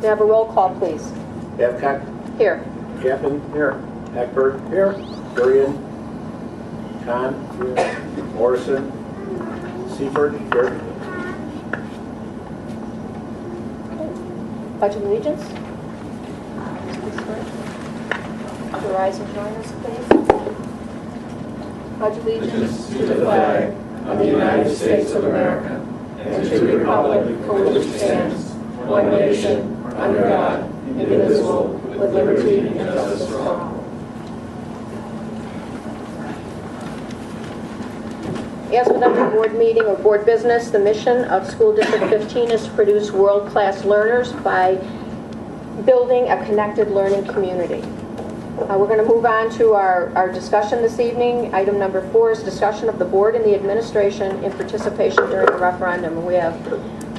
We have a roll call, please. Babcock? Here. Chapman? Here. Eckberg? Here. Durian? Kahn? Here. Morrison? Seifert? Here. Pledge of Allegiance. Please rise and join us, please. Pledge allegiance to the flag of the United States of America and to the republic for which it stands, one nation, under God, indivisible, with liberty and justice for all. As with every board meeting or board business, the mission of School District 15 is to produce world-class learners by building a connected learning community. We're going to move on to our discussion this evening. Item number 4 is discussion of the board and the administration in participation during the referendum. And we have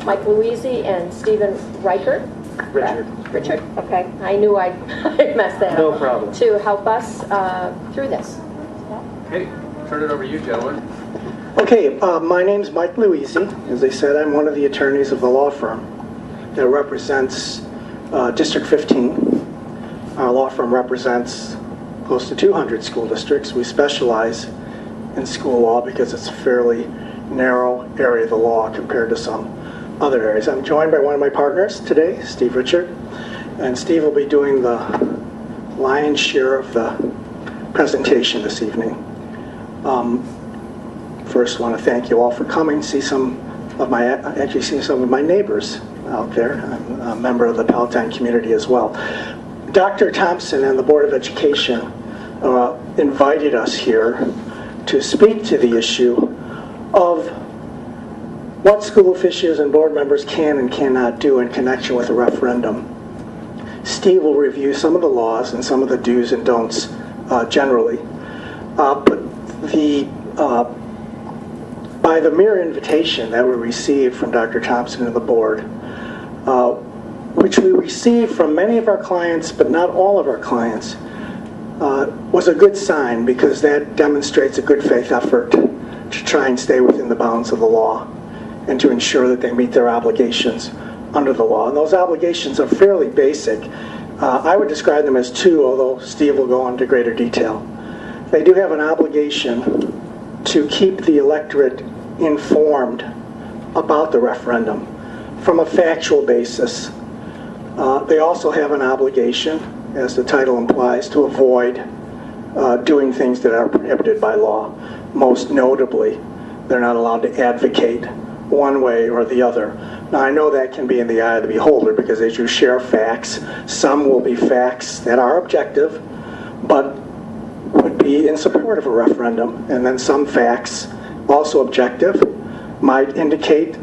Mike Louisi and Stephen Reichert. Richard? Okay. I knew I messed that up. No problem. To help us through this. Okay, turn it over to you, gentlemen. Okay, my name's Mike Louisi. As I said, I'm one of the attorneys of the law firm that represents District 15. Our law firm represents close to 200 school districts. We specialize in school law because it's a fairly narrow area of the law compared to some other areas. I'm joined by one of my partners today, Steve Richard, and Steve will be doing the lion's share of the presentation this evening. First, I want to thank you all for coming. See some of my neighbors out there. I'm a member of the Palatine community as well. Dr. Thompson and the Board of Education invited us here to speak to the issue of what school officials and board members can and cannot do in connection with a referendum. Steve will review some of the laws and some of the do's and don'ts generally. By the mere invitation that we received from Dr. Thompson and the board, which we received from many of our clients, but not all of our clients, was a good sign because that demonstrates a good faith effort to try and stay within the bounds of the law and to ensure that they meet their obligations under the law. And those obligations are fairly basic. I would describe them as 2, although Steve will go into greater detail. They do have an obligation to keep the electorate informed about the referendum from a factual basis. They also have an obligation, as the title implies, to avoid doing things that are prohibited by law. Most notably, they're not allowed to advocate one way or the other. Now, I know that can be in the eye of the beholder because as you share facts, some will be facts that are objective, but would be in support of a referendum, and then some facts, also objective, might indicate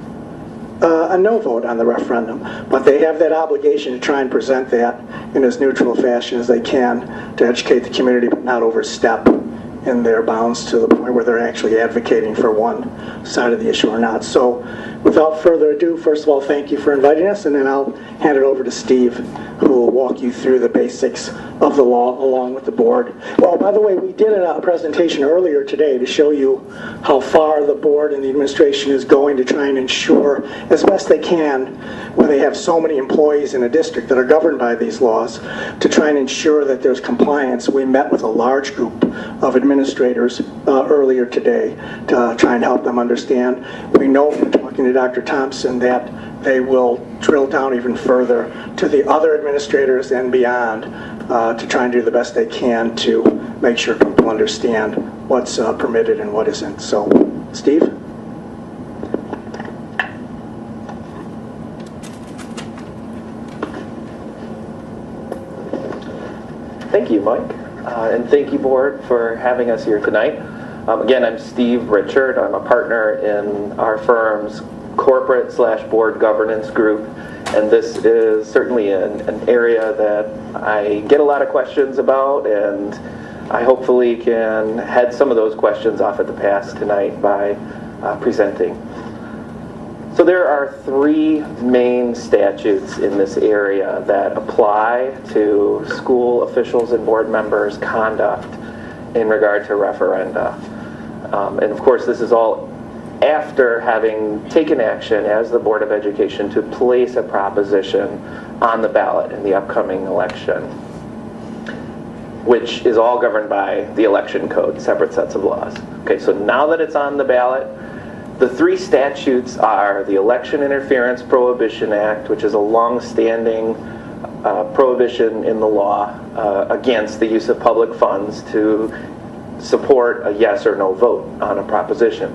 a no vote on the referendum. But they have that obligation to try and present that in as neutral a fashion as they can to educate the community but not overstep in their bounds to the point where they're actually advocating for one side of the issue or not. So without further ado, first of all, thank you for inviting us, and then I'll hand it over to Steve, who will walk you through the basics of the law along with the board. Well, by the way, we did a presentation earlier today to show you how far the board and the administration is going to try and ensure, as best they can, when they have so many employees in a district that are governed by these laws, to try and ensure that there's compliance. We met with a large group of administrators earlier today to try and help them understand. We know from talking to Dr. Thompson that they will drill down even further to the other administrators and beyond to try and do the best they can to make sure people understand what's permitted and what isn't. So, Steve? Thank you, Mike. And thank you, board, for having us here tonight. Again, I'm Steve Richard. I'm a partner in our firm's corporate/board governance group, and this is certainly an area that I get a lot of questions about, and I hopefully can head some of those questions off at the pass tonight by presenting. So there are 3 main statutes in this area that apply to school officials and board members' conduct in regard to referenda. And of course, this is all after having taken action as the Board of Education to place a proposition on the ballot in the upcoming election, which is all governed by the election code, separate sets of laws. Okay, so now that it's on the ballot, the three statutes are the Election Interference Prohibition Act, which is a long-standing prohibition in the law against the use of public funds to support a yes or no vote on a proposition.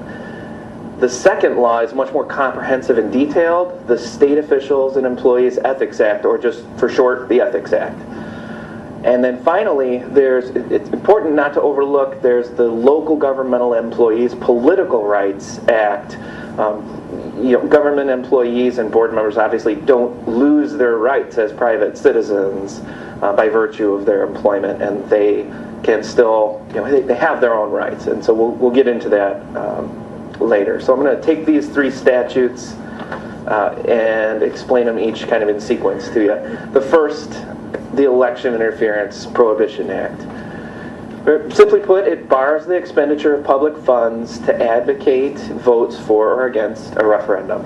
The second law is much more comprehensive and detailed, the State Officials and Employees Ethics Act, or just for short, the Ethics Act. And then finally, it's important not to overlook, there's the Local Governmental Employees Political Rights Act. Government employees and board members obviously don't lose their rights as private citizens by virtue of their employment, and they can still, they have their own rights. And so we'll get into that later. So I'm going to take these three statutes and explain them each kind of in sequence to you. The first, the Election Interference Prohibition Act. Simply put, it bars the expenditure of public funds to advocate votes for or against a referendum.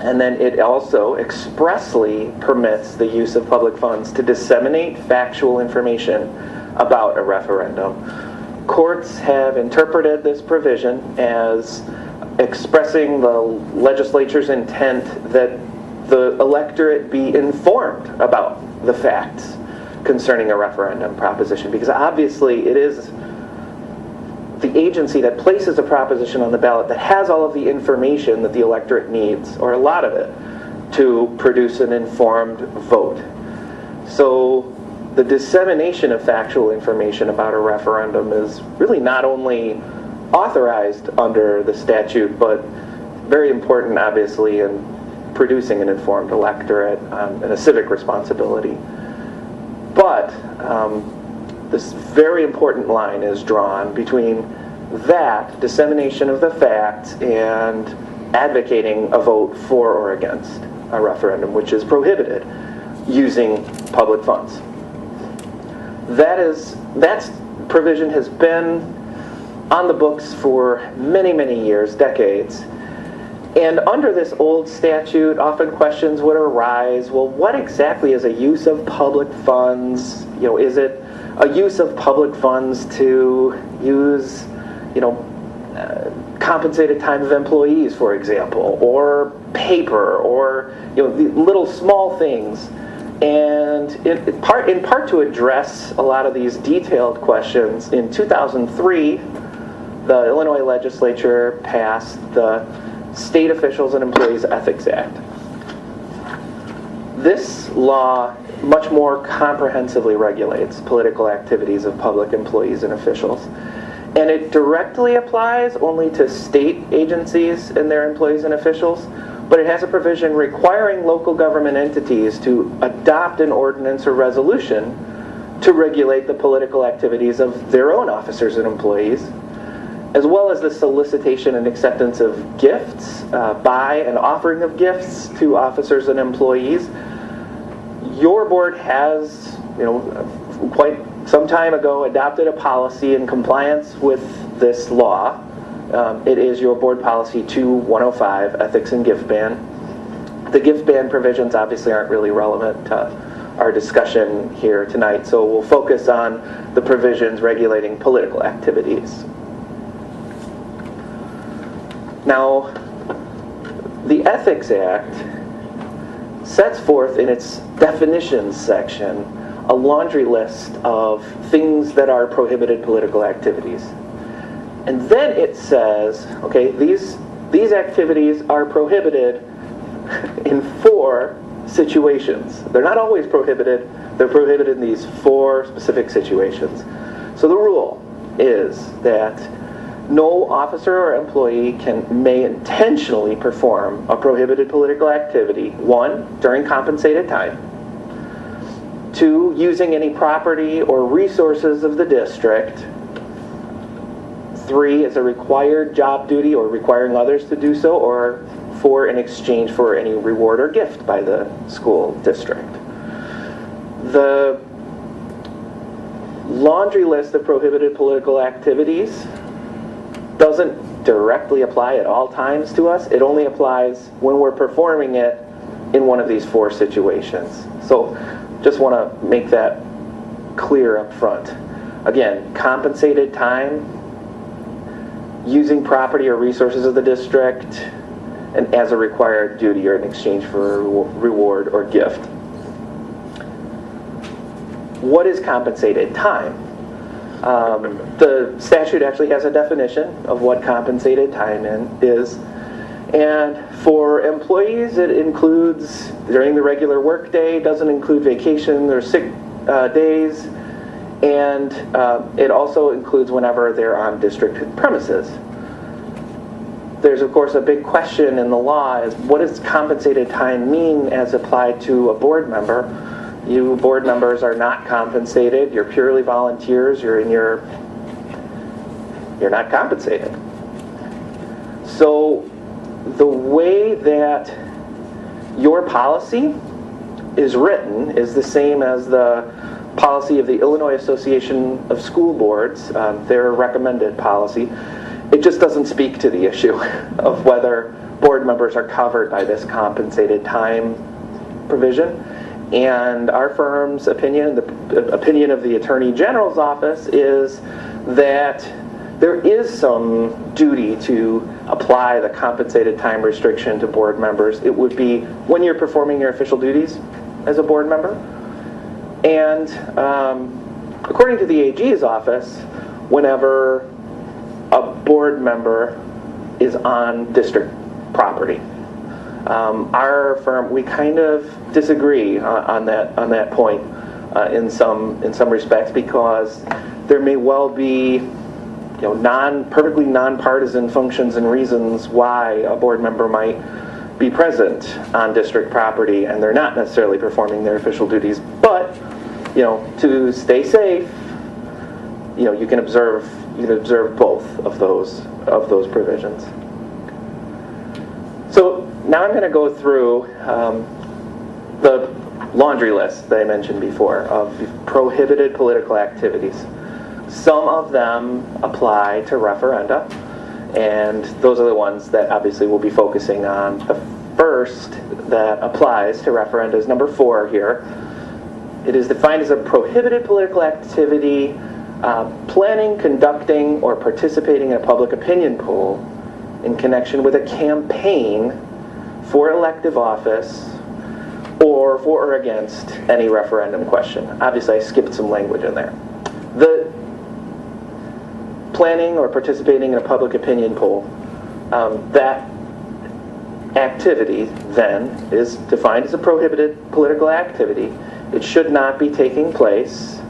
And then it also expressly permits the use of public funds to disseminate factual information about a referendum. Courts have interpreted this provision as expressing the legislature's intent that the electorate be informed about the facts concerning a referendum proposition, because obviously it is the agency that places a proposition on the ballot that has all of the information that the electorate needs, or a lot of it, to produce an informed vote. So the dissemination of factual information about a referendum is really not only authorized under the statute, but very important, obviously, in producing an informed electorate and a civic responsibility. But this very important line is drawn between that, dissemination of the facts, and advocating a vote for or against a referendum, which is prohibited using public funds. That provision has been on the books for many, many years, decades. And under this old statute, often questions would arise, well, what exactly is a use of public funds? Is it a use of public funds to use, compensated time of employees, for example, or paper, or, the little small things. And in part to address a lot of these detailed questions, in 2003, the Illinois Legislature passed the State Officials and Employees Ethics Act. This law much more comprehensively regulates political activities of public employees and officials. And it directly applies only to state agencies and their employees and officials, but it has a provision requiring local government entities to adopt an ordinance or resolution to regulate the political activities of their own officers and employees, as well as the solicitation and acceptance of gifts, by and offering of gifts to officers and employees. Your board has, quite some time ago adopted a policy in compliance with this law. It is your board policy 2105, Ethics and Gift Ban. The gift ban provisions obviously aren't really relevant to our discussion here tonight, so we'll focus on the provisions regulating political activities. Now, the Ethics Act sets forth in its definitions section a laundry list of things that are prohibited political activities. And then it says, okay, these activities are prohibited in 4 situations. They're not always prohibited, they're prohibited in these 4 specific situations. So the rule is that no officer or employee may intentionally perform a prohibited political activity. 1, during compensated time. 2, using any property or resources of the district. 3, as a required job duty or requiring others to do so, or 4, in exchange for any reward or gift by the school district. The laundry list of prohibited political activities doesn't directly apply at all times to us. It only applies when we're performing it in one of these 4 situations. So just want to make that clear up front. Again, compensated time, using property or resources of the district, and as a required duty or in exchange for a reward or gift. What is compensated time? The statute actually has a definition of what compensated time is. And for employees, it includes during the regular workday, doesn't include vacation or sick days, and it also includes whenever they're on district premises. There's, of course, a big question in the law is what does compensated time mean as applied to a board member? You board members are not compensated. You're purely volunteers. You're not compensated. So the way that your policy is written is the same as the policy of the Illinois Association of School Boards, their recommended policy. It just doesn't speak to the issue of whether board members are covered by this compensated time provision. And our firm's opinion, the opinion of the Attorney General's office, is that there is some duty to apply the compensated time restriction to board members. It would be when you're performing your official duties as a board member. And according to the AG's office, whenever a board member is on district property. Our firm, we kind of disagree on that point in some respects, because there may well be perfectly nonpartisan functions and reasons why a board member might be present on district property and they're not necessarily performing their official duties. But to stay safe, you can observe both of those provisions. So now I'm going to go through the laundry list that I mentioned before of prohibited political activities. Some of them apply to referenda, and those are the ones that obviously we'll be focusing on. The first that applies to referenda is number 4 here. It is defined as a prohibited political activity, planning, conducting, or participating in a public opinion poll in connection with a campaign for elective office or for or against any referendum question. Obviously, I skipped some language in there. The planning or participating in a public opinion poll, that activity then is defined as a prohibited political activity. It should not be taking place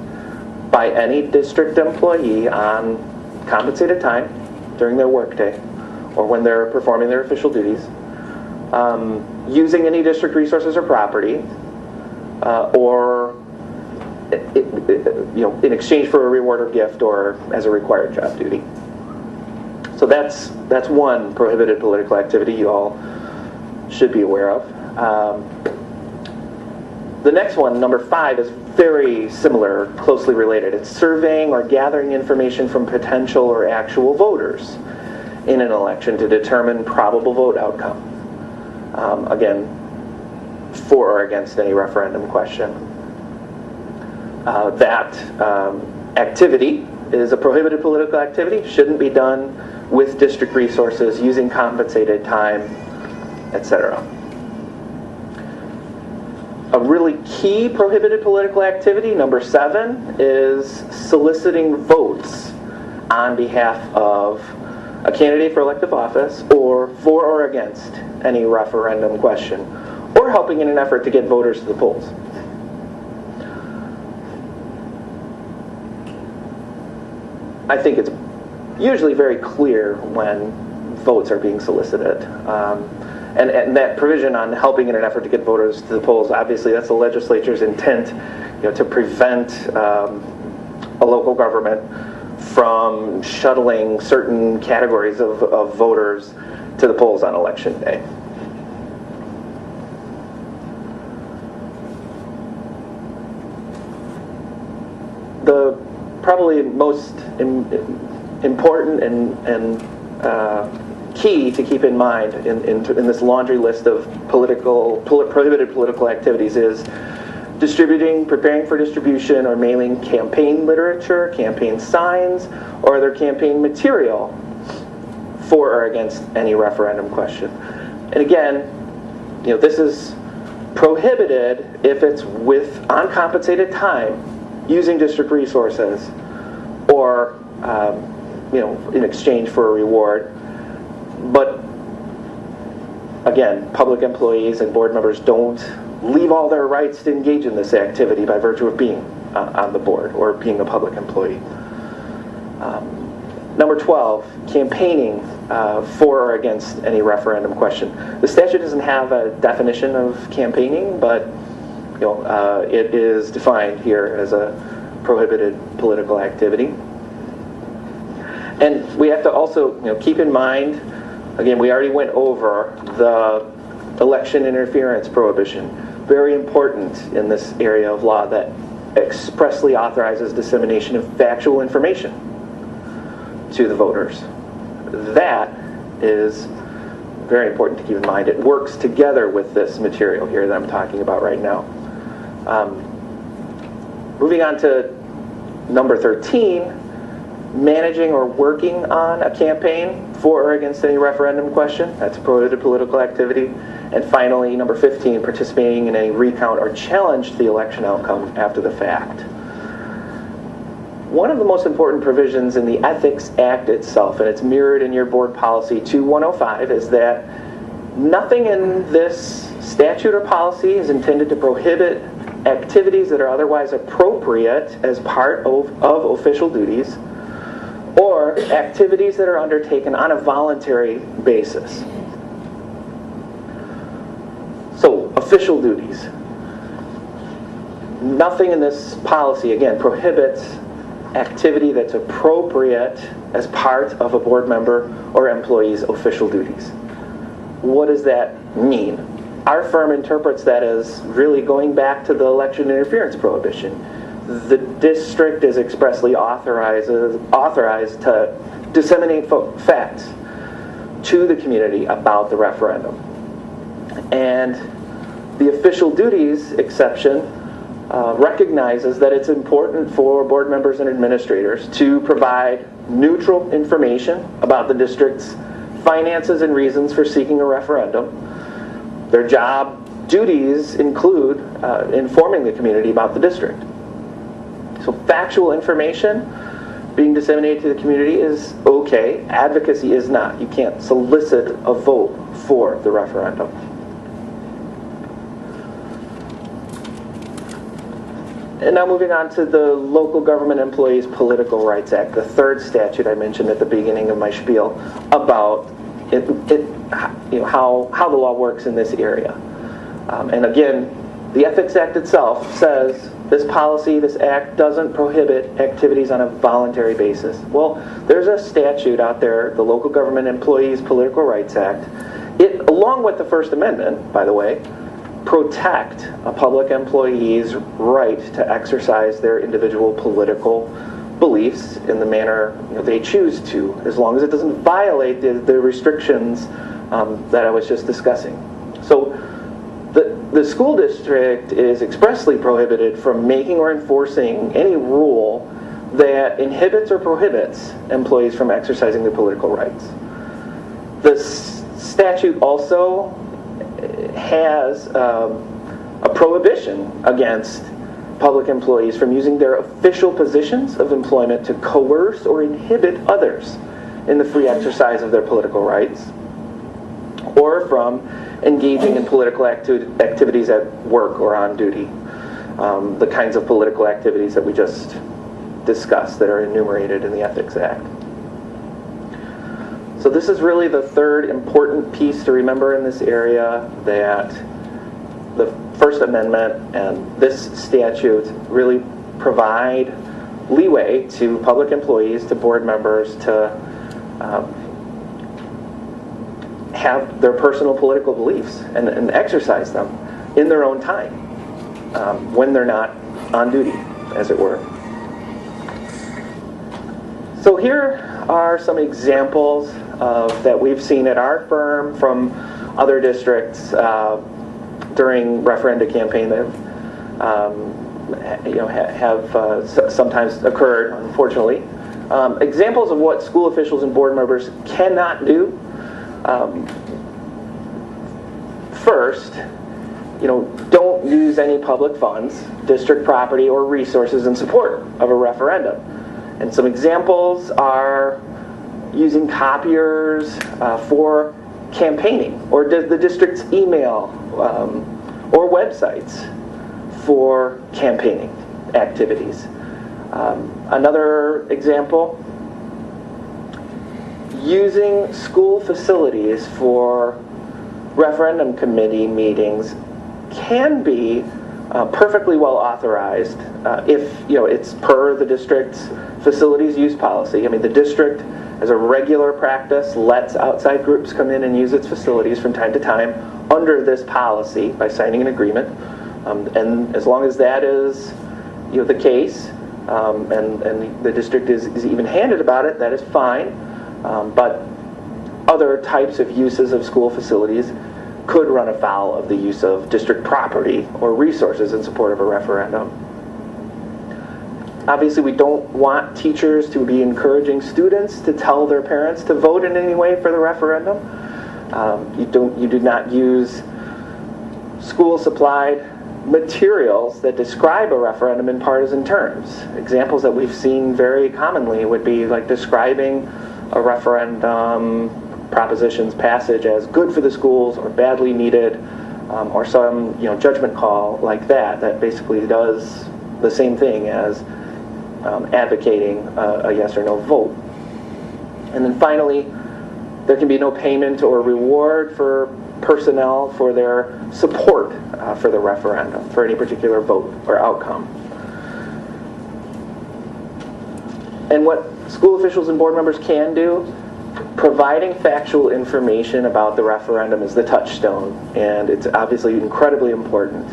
by any district employee on compensated time during their workday or when they're performing their official duties, using any district resources or property, or in exchange for a reward or gift or as a required job duty. So that's one prohibited political activity you all should be aware of. The next one, number 5, is very similar, closely related. It's surveying or gathering information from potential or actual voters in an election to determine probable vote outcome. Again, for or against any referendum question. That activity is a prohibited political activity, shouldn't be done with district resources, using compensated time, etc. A really key prohibited political activity, number 7, is soliciting votes on behalf of a candidate for elective office or for or against any referendum question, or helping in an effort to get voters to the polls. I think it's usually very clear when votes are being solicited. And that provision on helping in an effort to get voters to the polls, obviously that's the legislature's intent, to prevent a local government from shuttling certain categories of voters to the polls on election day. The probably most important and key to keep in mind in this laundry list of prohibited political activities is distributing, preparing for distribution, or mailing campaign literature, campaign signs, or other campaign material for or against any referendum question. And again, this is prohibited if it's with uncompensated time, using district resources, or in exchange for a reward. But again, public employees and board members don't leave all their rights to engage in this activity by virtue of being on the board or being a public employee. Number 12, campaigning for or against any referendum question. The statute doesn't have a definition of campaigning, but it is defined here as a prohibited political activity. And we have to also keep in mind, again, we already went over the election interference prohibition. Very important in this area of law that expressly authorizes dissemination of factual information to the voters. That is very important to keep in mind. It works together with this material here that I'm talking about right now. Moving on to number 13, managing or working on a campaign for or against any referendum question. That's a prohibited political activity. And finally, number 15, participating in any recount or challenge to the election outcome after the fact. One of the most important provisions in the Ethics Act itself, and it's mirrored in your board policy 2105, is that nothing in this statute or policy is intended to prohibit activities that are otherwise appropriate as part of official duties, or activities that are undertaken on a voluntary basis. So, official duties. Nothing in this policy, again, prohibits activity that's appropriate as part of a board member or employee's official duties. What does that mean? Our firm interprets that as really going back to the election interference prohibition. The district is expressly authorized to disseminate facts to the community about the referendum. And the official duties exception recognizes that it's important for board members and administrators to provide neutral information about the district's finances and reasons for seeking a referendum. Their job duties include informing the community about the district. So factual information being disseminated to the community is okay. Advocacy is not. You can't solicit a vote for the referendum. And now moving on to the Local Government Employees Political Rights Act, the third statute I mentioned at the beginning of my spiel about how the law works in this area. And again, the Ethics Act itself says this policy, this act, doesn't prohibit activities on a voluntary basis. Well, there's a statute out there, the Local Government Employees Political Rights Act. It, along with the First Amendment, by the way, protect a public employee's right to exercise their individual political beliefs in the manner they choose to, as long as it doesn't violate the restrictions that I was just discussing. So the school district is expressly prohibited from making or enforcing any rule that inhibits or prohibits employees from exercising their political rights. The statute also has a prohibition against public employees from using their official positions of employment to coerce or inhibit others in the free exercise of their political rights, or from engaging in political activities at work or on duty. The kinds of political activities that we just discussed that are enumerated in the Ethics Act. So this is really the third important piece to remember in this area, that the First Amendment and this statute really provide leeway to public employees, to board members, to have their personal political beliefs and exercise them in their own time when they're not on duty, as it were. So here are some examples that we've seen at our firm from other districts during referenda campaign that have sometimes occurred, unfortunately. Examples of what school officials and board members cannot do. First, don't use any public funds, district property, or resources in support of a referendum. And some examples are using copiers for campaigning, or the district's email or websites for campaigning activities. Another example, using school facilities for referendum committee meetings can be perfectly well authorized if it's per the district's facilities use policy. I mean, the district, as a regular practice, lets outside groups come in and use its facilities from time to time under this policy by signing an agreement. And as long as that is the case, and the district is even-handed about it, that is fine. But other types of uses of school facilities could run afoul of the use of district property or resources in support of a referendum. Obviously, we don't want teachers to be encouraging students to tell their parents to vote in any way for the referendum. You do not use school-supplied materials that describe a referendum in partisan terms. Examples that we've seen very commonly would be like describing a referendum proposition's passage as good for the schools or badly needed, or some judgment call like that basically does the same thing as advocating a yes or no vote. And then finally, there can be no payment or reward for personnel for their support for the referendum, for any particular vote or outcome. And what school officials and board members can do, providing factual information about the referendum is the touchstone, and it's obviously incredibly important.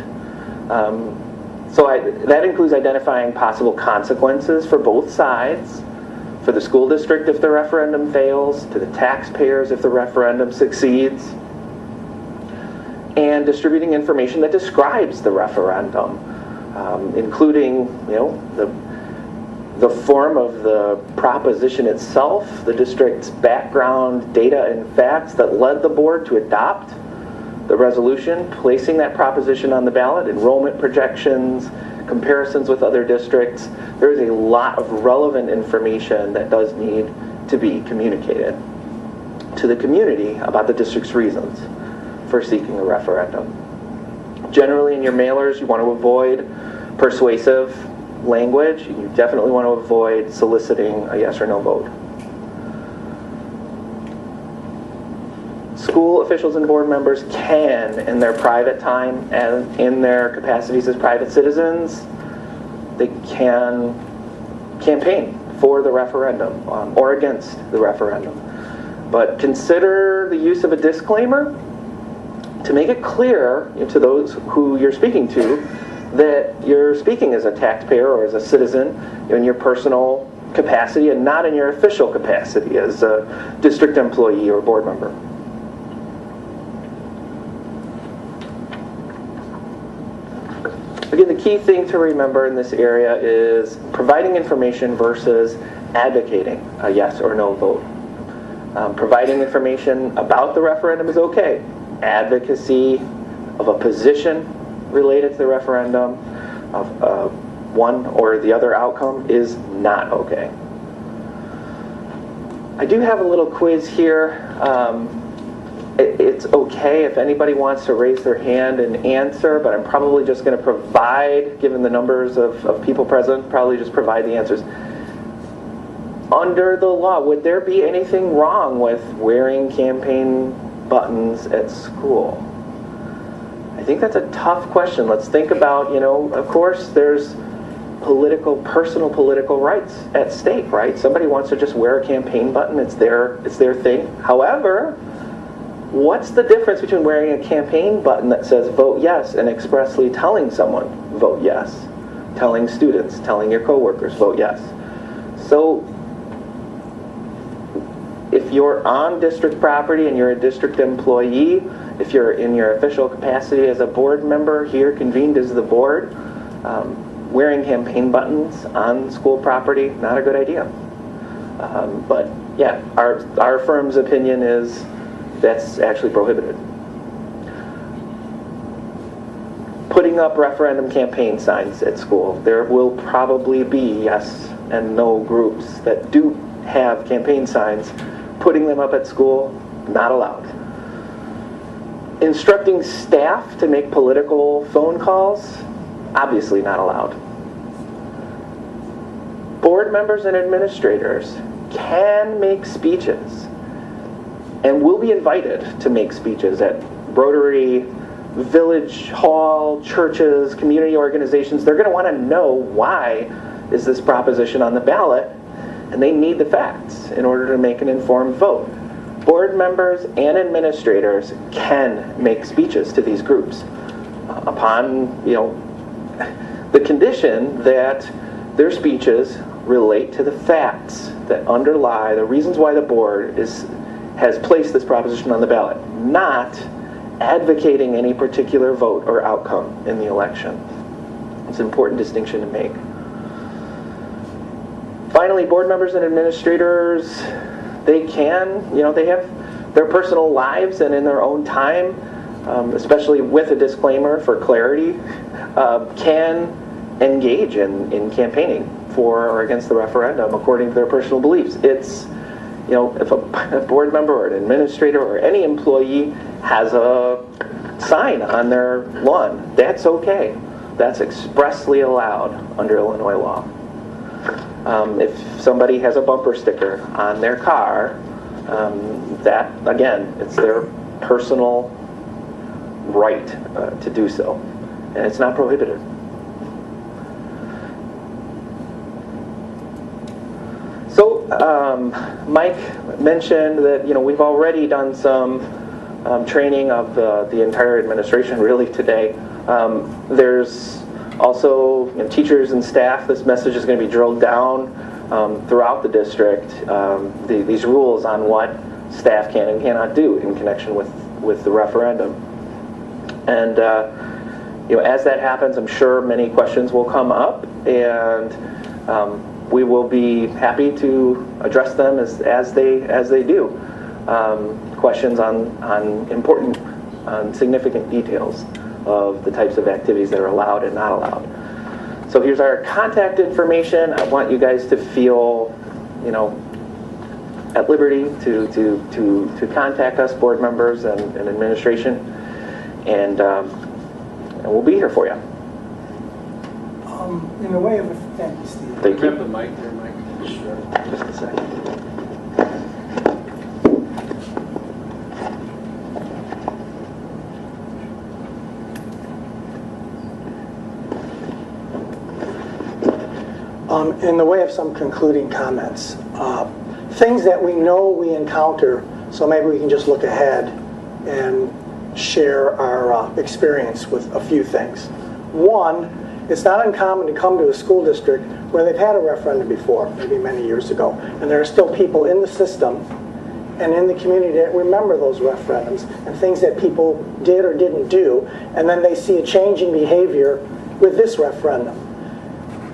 That includes identifying possible consequences for both sides, for the school district if the referendum fails, to the taxpayers if the referendum succeeds, and distributing information that describes the referendum, including the form of the proposition itself, the district's background data and facts that led the board to adopt the resolution, placing that proposition on the ballot, enrollment projections, comparisons with other districts. There is a lot of relevant information that does need to be communicated to the community about the district's reasons for seeking a referendum. Generally, in your mailers, you want to avoid persuasive language. You definitely want to avoid soliciting a yes or no vote. School officials and board members can, in their private time and in their capacities as private citizens, they can campaign for the referendum or against the referendum. But consider the use of a disclaimer to make it clear to those who you're speaking to that you're speaking as a taxpayer or as a citizen in your personal capacity and not in your official capacity as a district employee or board member. Again, the key thing to remember in this area is providing information versus advocating a yes or no vote. Providing information about the referendum is okay. Advocacy of a position related to the referendum, of one or the other outcome, is not okay. I do have a little quiz here. It's okay if anybody wants to raise their hand and answer, but I'm probably just going to provide, given the numbers of people present, probably just provide the answers. Under the law, would there be anything wrong with wearing campaign buttons at school? I think that's a tough question. Let's think about, of course, there's personal political rights at stake, right? Somebody wants to just wear a campaign button. It's their thing. However, what's the difference between wearing a campaign button that says vote yes and expressly telling someone vote yes? Telling students, telling your coworkers vote yes. So if you're on district property and you're a district employee, if you're in your official capacity as a board member here convened as the board, wearing campaign buttons on school property, not a good idea. But yeah, our firm's opinion is that's actually prohibited. Putting up referendum campaign signs at school. There will probably be yes and no groups that do have campaign signs. Putting them up at school, not allowed. Instructing staff to make political phone calls, obviously not allowed. Board members and administrators can make speeches and will be invited to make speeches at Rotary, Village Hall, churches, community organizations. They're going to want to know why is this proposition on the ballot, and they need the facts in order to make an informed vote. Board members and administrators can make speeches to these groups upon, the condition that their speeches relate to the facts that underlie the reasons why the board has placed this proposition on the ballot, not advocating any particular vote or outcome in the election. It's an important distinction to make. Finally, board members and administrators, they can, they have their personal lives, and in their own time, especially with a disclaimer for clarity, can engage in campaigning for or against the referendum according to their personal beliefs. It's, if a board member or an administrator or any employee has a sign on their lawn, that's okay. That's expressly allowed under Illinois law. If somebody has a bumper sticker on their car, that, again, it's their personal right to do so, and it's not prohibited. So, Mike mentioned that, we've already done some training of the entire administration really today. There's also teachers and staff. This message is going to be drilled down throughout the district, these rules on what staff can and cannot do in connection with the referendum. And as that happens, I'm sure many questions will come up, and we will be happy to address them as they do. Questions on important, significant details of the types of activities that are allowed and not allowed. So here's our contact information. I want you guys to feel, at liberty to contact us, board members and administration, and we'll be here for you. In the way of thank you, Steve. Thank you. Grab the mic there, Mike. Sure. Just a second. In the way of some concluding comments, things that we know we encounter, so maybe we can just look ahead and share our experience with a few things. One, it's not uncommon to come to a school district where they've had a referendum before, maybe many years ago, and there are still people in the system and in the community that remember those referendums and things that people did or didn't do, and then they see a change in behavior with this referendum.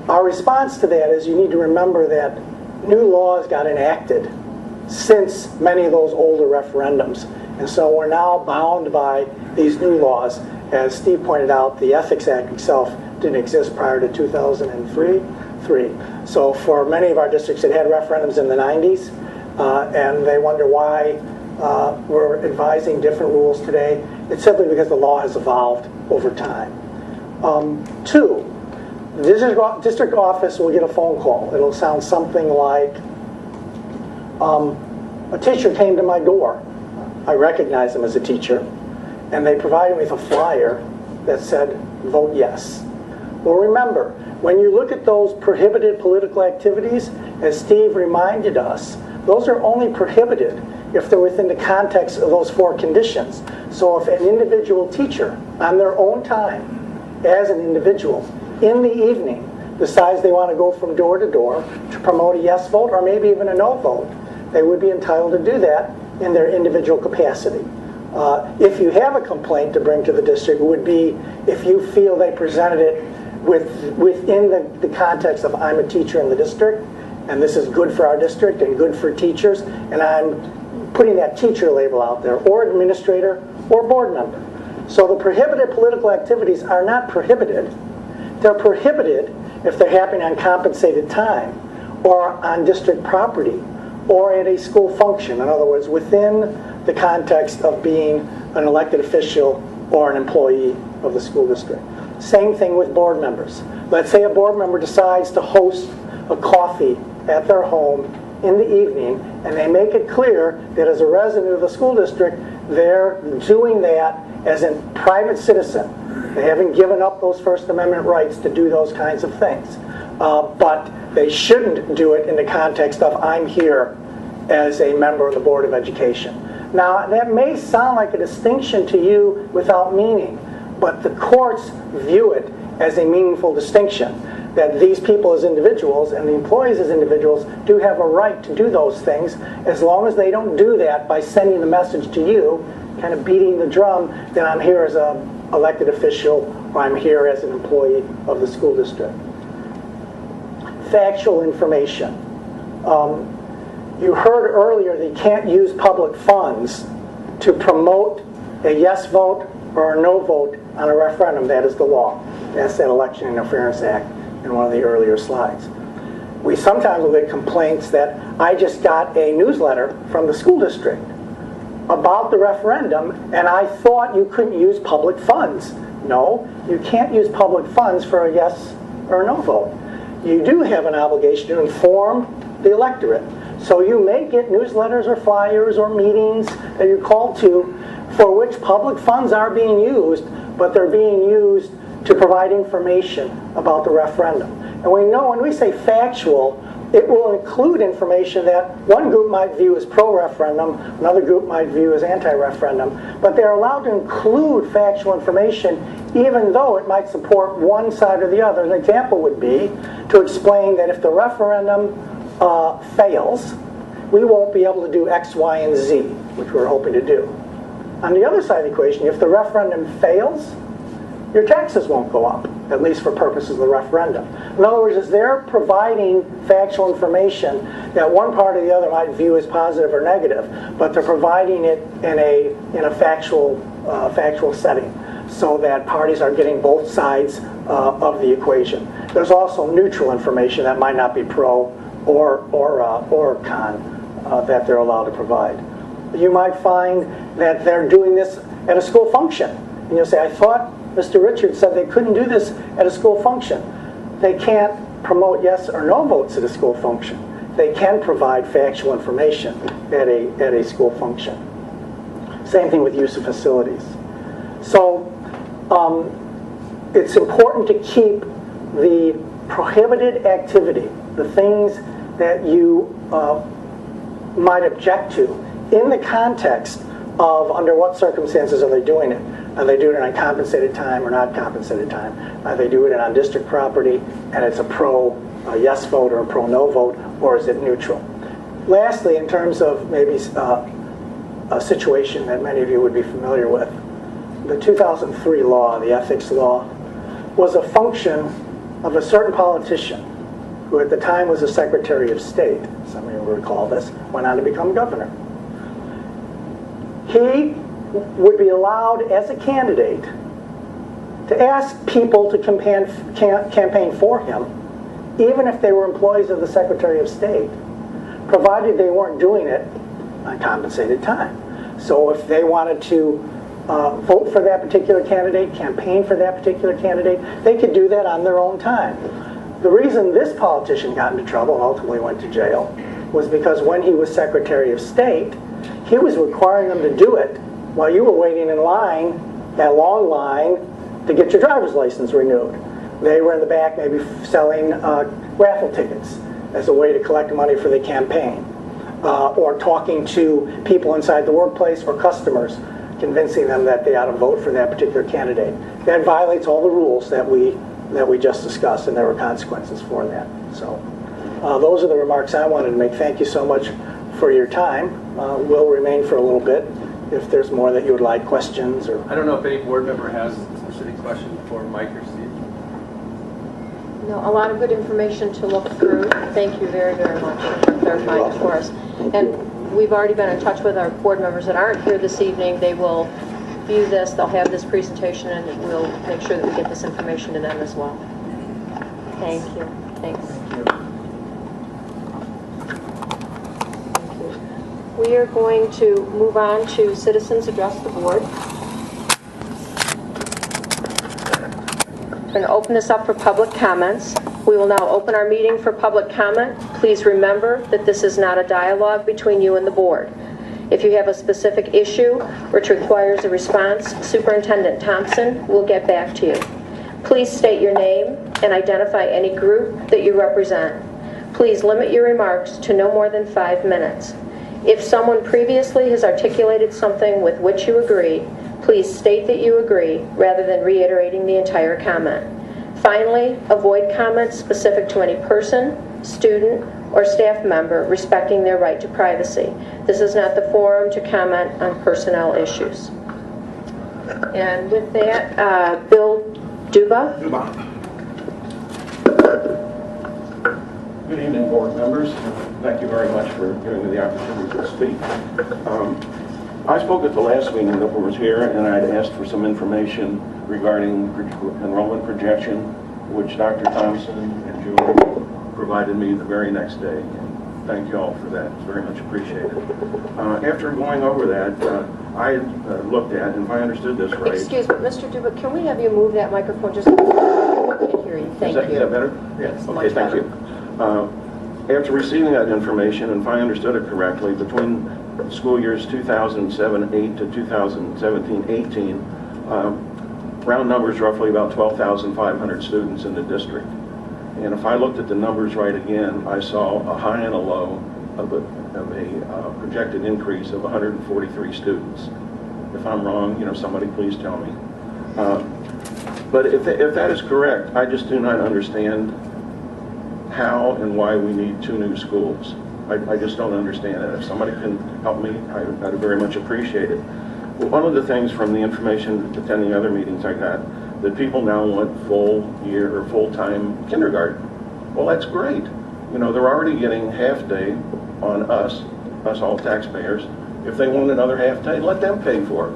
Our response to that is you need to remember that new laws got enacted since many of those older referendums. And so we're now bound by these new laws. As Steve pointed out, the Ethics Act itself didn't exist prior to 2003. So for many of our districts, it had referendums in the 90s, and they wonder why we're advising different rules today. It's simply because the law has evolved over time. Two, the district office will get a phone call. It'll sound something like, a teacher came to my door. I recognize him as a teacher, and they provided me with a flyer that said, vote yes. Well, remember, when you look at those prohibited political activities, as Steve reminded us, those are only prohibited if they're within the context of those four conditions. So if an individual teacher, on their own time, as an individual, in the evening, decides they want to go from door to door to promote a yes vote or maybe even a no vote, they would be entitled to do that in their individual capacity. If you have a complaint to bring to the district, it would be if you feel they presented it within the context of I'm a teacher in the district, and this is good for our district and good for teachers, and I'm putting that teacher label out there, or administrator, or board member. So the prohibited political activities are not prohibited. They're prohibited if they're happening on compensated time, or on district property, or at a school function. In other words, within the context of being an elected official or an employee of the school district. Same thing with board members. Let's say a board member decides to host a coffee at their home in the evening, and they make it clear that as a resident of the school district, they're doing that as a private citizen. They haven't given up those First Amendment rights to do those kinds of things. But they shouldn't do it in the context of I'm here as a member of the Board of Education. Now, that may sound like a distinction to you without meaning, but the courts view it as a meaningful distinction, that these people as individuals and the employees as individuals do have a right to do those things, as long as they don't do that by sending the message to you, kind of beating the drum that I'm here as an elected official, or I'm here as an employee of the school district. Factual information. You heard earlier that you can't use public funds to promote a yes vote or a no vote on a referendum. That is the law. That's that Election Interference Act in one of the earlier slides. We sometimes will get complaints that I just got a newsletter from the school district about the referendum, and I thought you couldn't use public funds. No, you can't use public funds for a yes or a no vote. You do have an obligation to inform the electorate. So you may get newsletters or flyers or meetings that you're called to for which public funds are being used, but they're being used to provide information about the referendum. And we know when we say factual, it will include information that one group might view as pro-referendum, another group might view as anti-referendum, but they're allowed to include factual information even though it might support one side or the other. An example would be to explain that if the referendum fails, we won't be able to do X, Y, and Z, which we're hoping to do. On the other side of the equation, if the referendum fails, your taxes won't go up, at least for purposes of the referendum. In other words, as they're providing factual information that one part or the other might view as positive or negative, but they're providing it in a factual setting, so that parties are getting both sides of the equation. There's also neutral information that might not be pro or con that they're allowed to provide. You might find that they're doing this at a school function, and you'll say, I thought Mr. Richards said they couldn't do this at a school function. They can't promote yes or no votes at a school function. They can provide factual information at a school function. Same thing with use of facilities. So it's important to keep the prohibited activity, the things that you might object to, in the context of under what circumstances are they doing it. Are they doing it on compensated time or not compensated time? Are they doing it on district property and it's a pro yes vote or a pro no vote, or is it neutral? Lastly, in terms of maybe a situation that many of you would be familiar with, the 2003 law, the ethics law, was a function of a certain politician who at the time was a Secretary of State. Some of you will recall this, went on to become governor. He would be allowed as a candidate to ask people to campaign for him, even if they were employees of the Secretary of State, provided they weren't doing it on compensated time. So if they wanted to vote for that particular candidate, campaign for that particular candidate, they could do that on their own time. The reason this politician got into trouble and ultimately went to jail was because when he was Secretary of State, he was requiring them to do it while you were waiting in line, that long line, to get your driver's license renewed. They were in the back maybe selling raffle tickets as a way to collect money for the campaign, or talking to people inside the workplace or customers, convincing them that they ought to vote for that particular candidate. That violates all the rules that we just discussed, and there were consequences for that. So those are the remarks I wanted to make. Thank you so much for your time. We'll remain for a little bit if there's more that you would like, questions or... I don't know if any board member has a specific question for Mike or Steve. No, a lot of good information to look through. Thank you very, very much for clarifying it for us. And we've already been in touch with our board members that aren't here this evening. They will view this, they'll have this presentation, and we'll make sure that we get this information to them as well. Thank you. Thanks. Thank you. We are going to move on to citizens address the board. We're going to open this up for public comments. We will now open our meeting for public comment. Please remember that this is not a dialogue between you and the board. If you have a specific issue which requires a response, Superintendent Thompson will get back to you. Please state your name and identify any group that you represent. Please limit your remarks to no more than 5 minutes. If someone previously has articulated something with which you agree, please state that you agree rather than reiterating the entire comment. Finally, avoid comments specific to any person, student, or staff member respecting their right to privacy. This is not the forum to comment on personnel issues. And with that, Bill Duba. Good evening, board members. Thank you very much for giving me the opportunity to speak. I spoke at the last meeting that was here, and I'd asked for some information regarding enrollment projection, which Dr. Thompson and Julie provided me the very next day. And thank you all for that. It's very much appreciated. After going over that, I looked at, and if I understood this right... Excuse me, Mr. Duba, can we have you move that microphone just a little bit? I can't hear you. Thank you. Is that better? Yes, okay, thank you. After receiving that information, and if I understood it correctly, between school years 2007-8 to 2017-18, round numbers roughly about 12,500 students in the district. And if I looked at the numbers right again, I saw a high and a low of a projected increase of 143 students. If I'm wrong, somebody please tell me. But if that is correct, I just do not understand how and why we need 2 new schools. I just don't understand it. If somebody can help me, I'd very much appreciate it. Well, one of the things from the information attending other meetings I got, that people now want full year or full-time kindergarten. Well, that's great. They're already getting half-day on us all taxpayers. If they want another half-day, let them pay for it.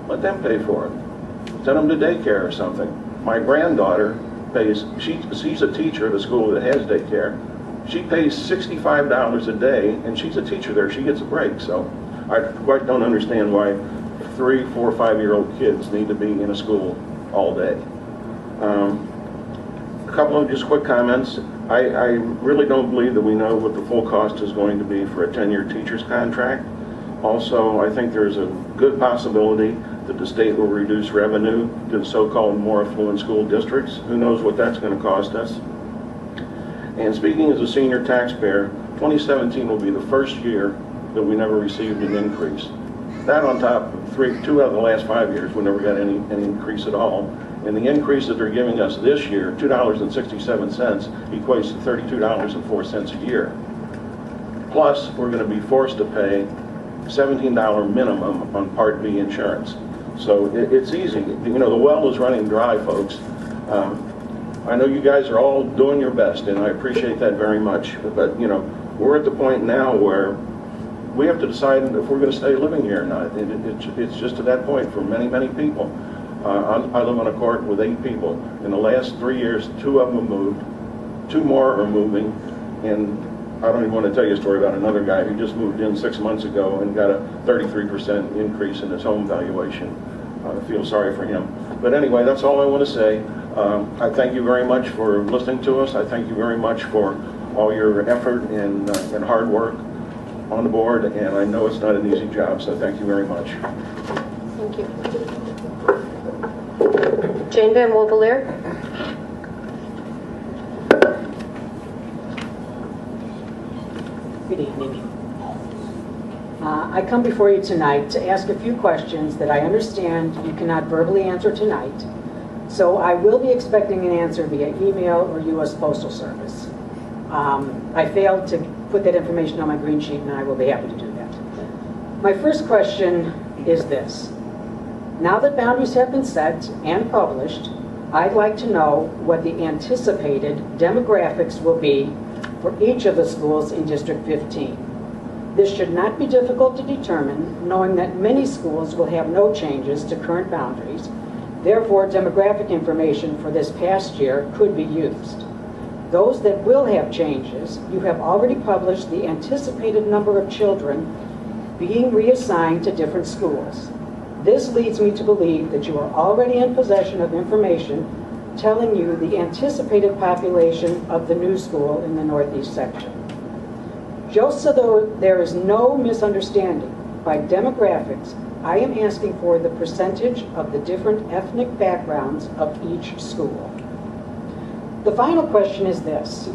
Let them pay for it. Send them to daycare or something. My granddaughter pays, she's a teacher at a school that has daycare. She pays $65 a day, and she's a teacher there. She gets a break. So I quite don't understand why 3, 4, 5-year-old kids need to be in a school all day. A couple of just quick comments. I really don't believe that we know what the full cost is going to be for a 10-year teacher's contract. Also, I think there's a good possibility that the state will reduce revenue to the so-called more affluent school districts. Who knows what that's going to cost us? And speaking as a senior taxpayer, 2017 will be the first year that we never received an increase. That on top of 2 out of the last 5 years, we never got any increase at all. And the increase that they're giving us this year, $2.67, equates to $32.04 a year. Plus, we're going to be forced to pay $17 minimum on Part B insurance. So it's easy. The well is running dry, folks. I know you guys are all doing your best, and I appreciate that very much. But, we're at the point now where we have to decide if we're going to stay living here or not. It's just to that point for many, many people. I live on a court with 8 people. In the last 3 years, 2 of them moved. 2 more are moving. And I don't even want to tell you a story about another guy who just moved in 6 months ago and got a 33% increase in his home valuation. I feel sorry for him. But anyway, that's all I want to say. I thank you very much for listening to us. I thank you very much for all your effort and hard work on the board, and I know it's not an easy job, so thank you very much. Thank you. Jane Van Wolvelier. Good evening. I come before you tonight to ask a few questions that I understand you cannot verbally answer tonight, so I will be expecting an answer via email or U.S. Postal Service. I failed to put that information on my green sheet, and I will be happy to do that. My first question is this. Now that boundaries have been set and published, I'd like to know what the anticipated demographics will be for each of the schools in District 15. This should not be difficult to determine, knowing that many schools will have no changes to current boundaries. Therefore, demographic information for this past year could be used. Those that will have changes, you have already published the anticipated number of children being reassigned to different schools. This leads me to believe that you are already in possession of information telling you the anticipated population of the new school in the Northeast section. Just so there is no misunderstanding, by demographics, I am asking for the percentage of the different ethnic backgrounds of each school. The final question is this.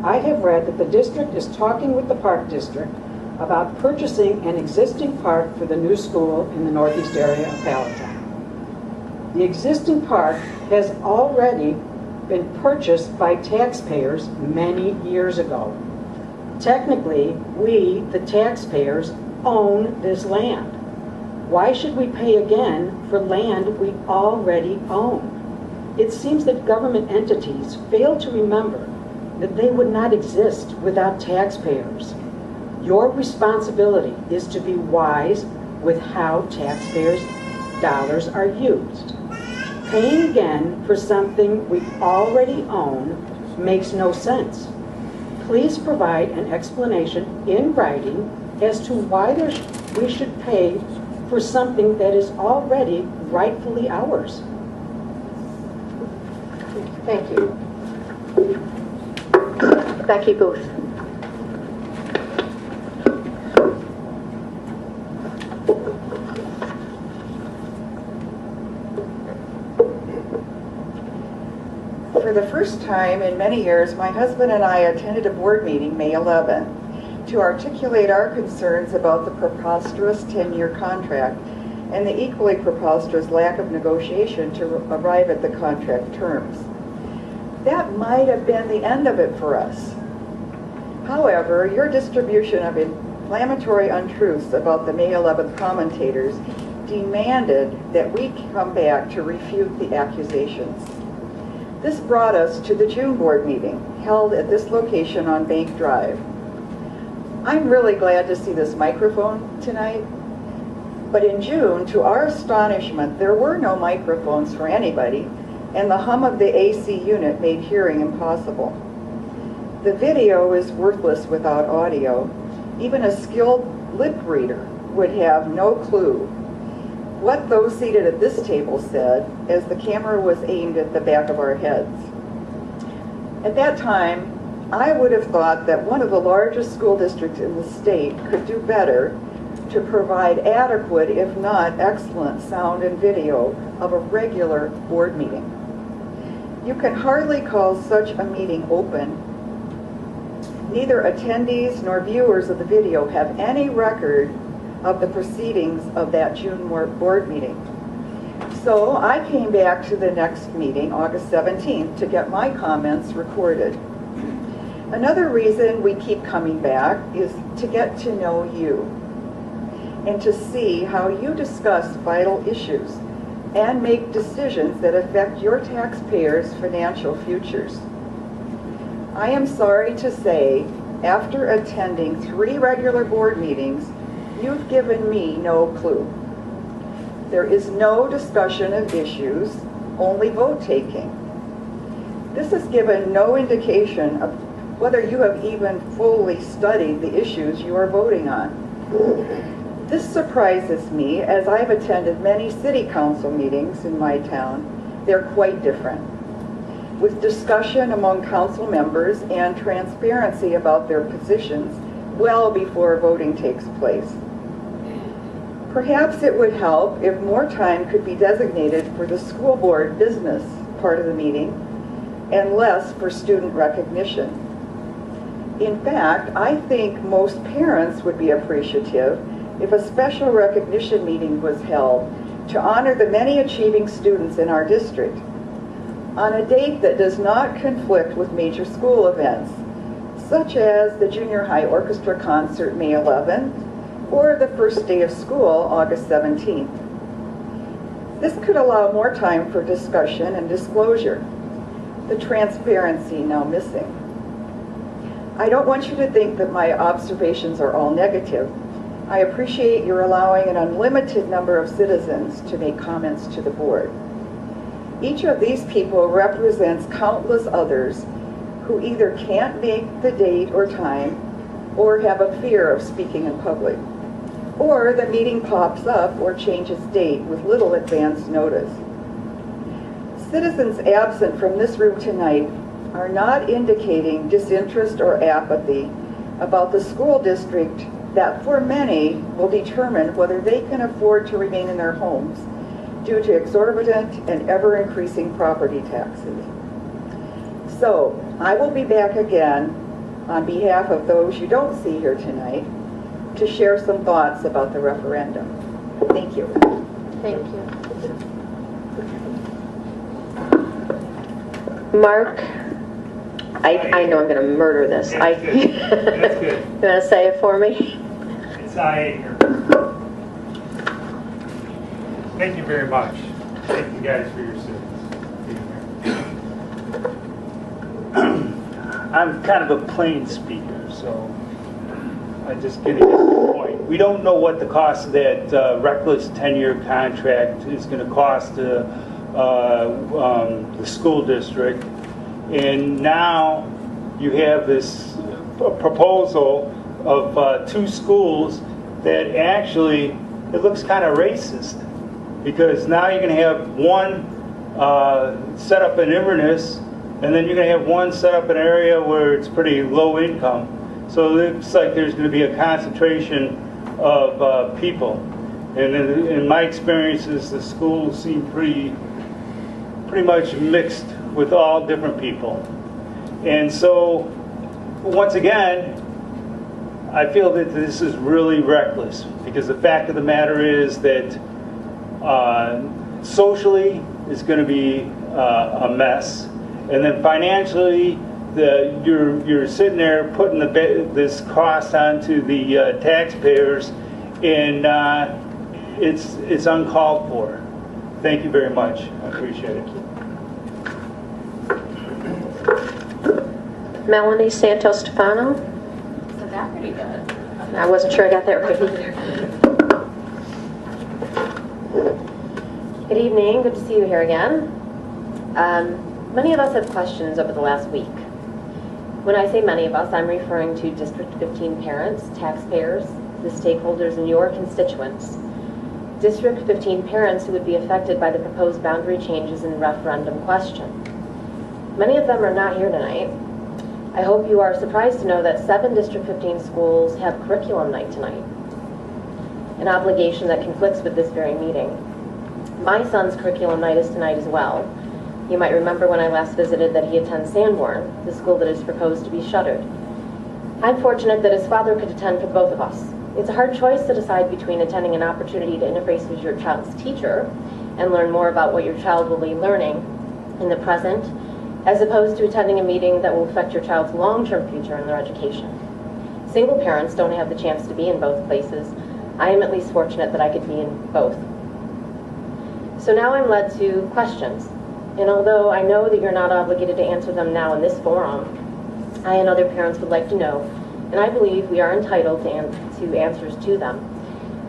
I have read that the district is talking with the Park District about purchasing an existing park for the new school in the northeast area of Palatine. The existing park has already been purchased by taxpayers many years ago. Technically, we, the taxpayers, own this land. Why should we pay again for land we already own? It seems that government entities fail to remember that they would not exist without taxpayers. Your responsibility is to be wise with how taxpayers' dollars are used. Paying again for something we already own makes no sense. Please provide an explanation in writing as to why we should pay for something that is already rightfully ours. Thank you. Becky Booth. For the first time in many years, my husband and I attended a board meeting May 11 to articulate our concerns about the preposterous 10-year contract and the equally preposterous lack of negotiation to arrive at the contract terms. That might have been the end of it for us. However, your distribution of inflammatory untruths about the May 11th commentators demanded that we come back to refute the accusations. This brought us to the June board meeting, held at this location on Bank Drive. I'm really glad to see this microphone tonight, but in June, to our astonishment, there were no microphones for anybody, and the hum of the AC unit made hearing impossible. The video is worthless without audio. Even a skilled lip reader would have no clue what those seated at this table said as the camera was aimed at the back of our heads. At that time, I would have thought that one of the largest school districts in the state could do better to provide adequate, if not excellent, sound and video of a regular board meeting. You can hardly call such a meeting open. Neither attendees nor viewers of the video have any record of the proceedings of that June board meeting. So I came back to the next meeting, August 17th, to get my comments recorded. Another reason we keep coming back is to get to know you and to see how you discuss vital issues and make decisions that affect your taxpayers' financial futures. I am sorry to say, after attending 3 regular board meetings, you've given me no clue. There is no discussion of issues, only vote taking. This has given no indication of whether you have even fully studied the issues you are voting on. This surprises me, as I've attended many city council meetings in my town. They're quite different, with discussion among council members and transparency about their positions well before voting takes place. Perhaps it would help if more time could be designated for the school board business part of the meeting and less for student recognition. In fact, I think most parents would be appreciative if a special recognition meeting was held to honor the many achieving students in our district on a date that does not conflict with major school events, such as the junior high orchestra concert May 11th, or the first day of school August 17th. This could allow more time for discussion and disclosure, the transparency now missing. I don't want you to think that my observations are all negative. I appreciate your allowing an unlimited number of citizens to make comments to the board. Each of these people represents countless others who either can't make the date or time, or have a fear of speaking in public, or the meeting pops up or changes date with little advance notice. Citizens absent from this room tonight are not indicating disinterest or apathy about the school district that for many will determine whether they can afford to remain in their homes due to exorbitant and ever-increasing property taxes. So, I will be back again on behalf of those you don't see here tonight to share some thoughts about the referendum. Thank you. Thank you. Mark, I know I'm going to murder this. That's good. That's good. You want to say it for me? It's IA here. Thank you very much. Thank you guys for your service. I'm kind of a plain speaker, so I'm just getting to the point. We don't know what the cost of that reckless 10-year contract is going to cost the school district. And now you have this proposal of 2 schools that actually, it looks kind of racist, because now you're going to have one set up in Inverness, and then you're going to have one set up in an area where it's pretty low income. So it looks like there's going to be a concentration of people. And in my experiences, the schools seem pretty much mixed with all different people. And so, once again, I feel that this is really reckless, because the fact of the matter is that socially it's going to be a mess, and then financially you're sitting there putting this cost onto the taxpayers, and it's uncalled for. Thank you very much. I appreciate it. Melanie Santos Stefano. Said that pretty good. I wasn't sure I got that right either. Good evening. Good to see you here again. Many of us have questions over the last week. When I say many of us, I'm referring to District 15 parents, taxpayers, the stakeholders, and your constituents. District 15 parents who would be affected by the proposed boundary changes in the referendum question. Many of them are not here tonight. I hope you are surprised to know that 7 District 15 schools have curriculum night tonight, an obligation that conflicts with this very meeting. My son's curriculum night is tonight as well. You might remember when I last visited that he attends Sanborn, the school that is proposed to be shuttered. I'm fortunate that his father could attend for both of us. It's a hard choice to decide between attending an opportunity to interface with your child's teacher and learn more about what your child will be learning in the present, as opposed to attending a meeting that will affect your child's long-term future in their education. Single parents don't have the chance to be in both places. I am at least fortunate that I could be in both. So now I'm led to questions. And although I know that you're not obligated to answer them now in this forum, I and other parents would like to know, and I believe we are entitled to answers to them.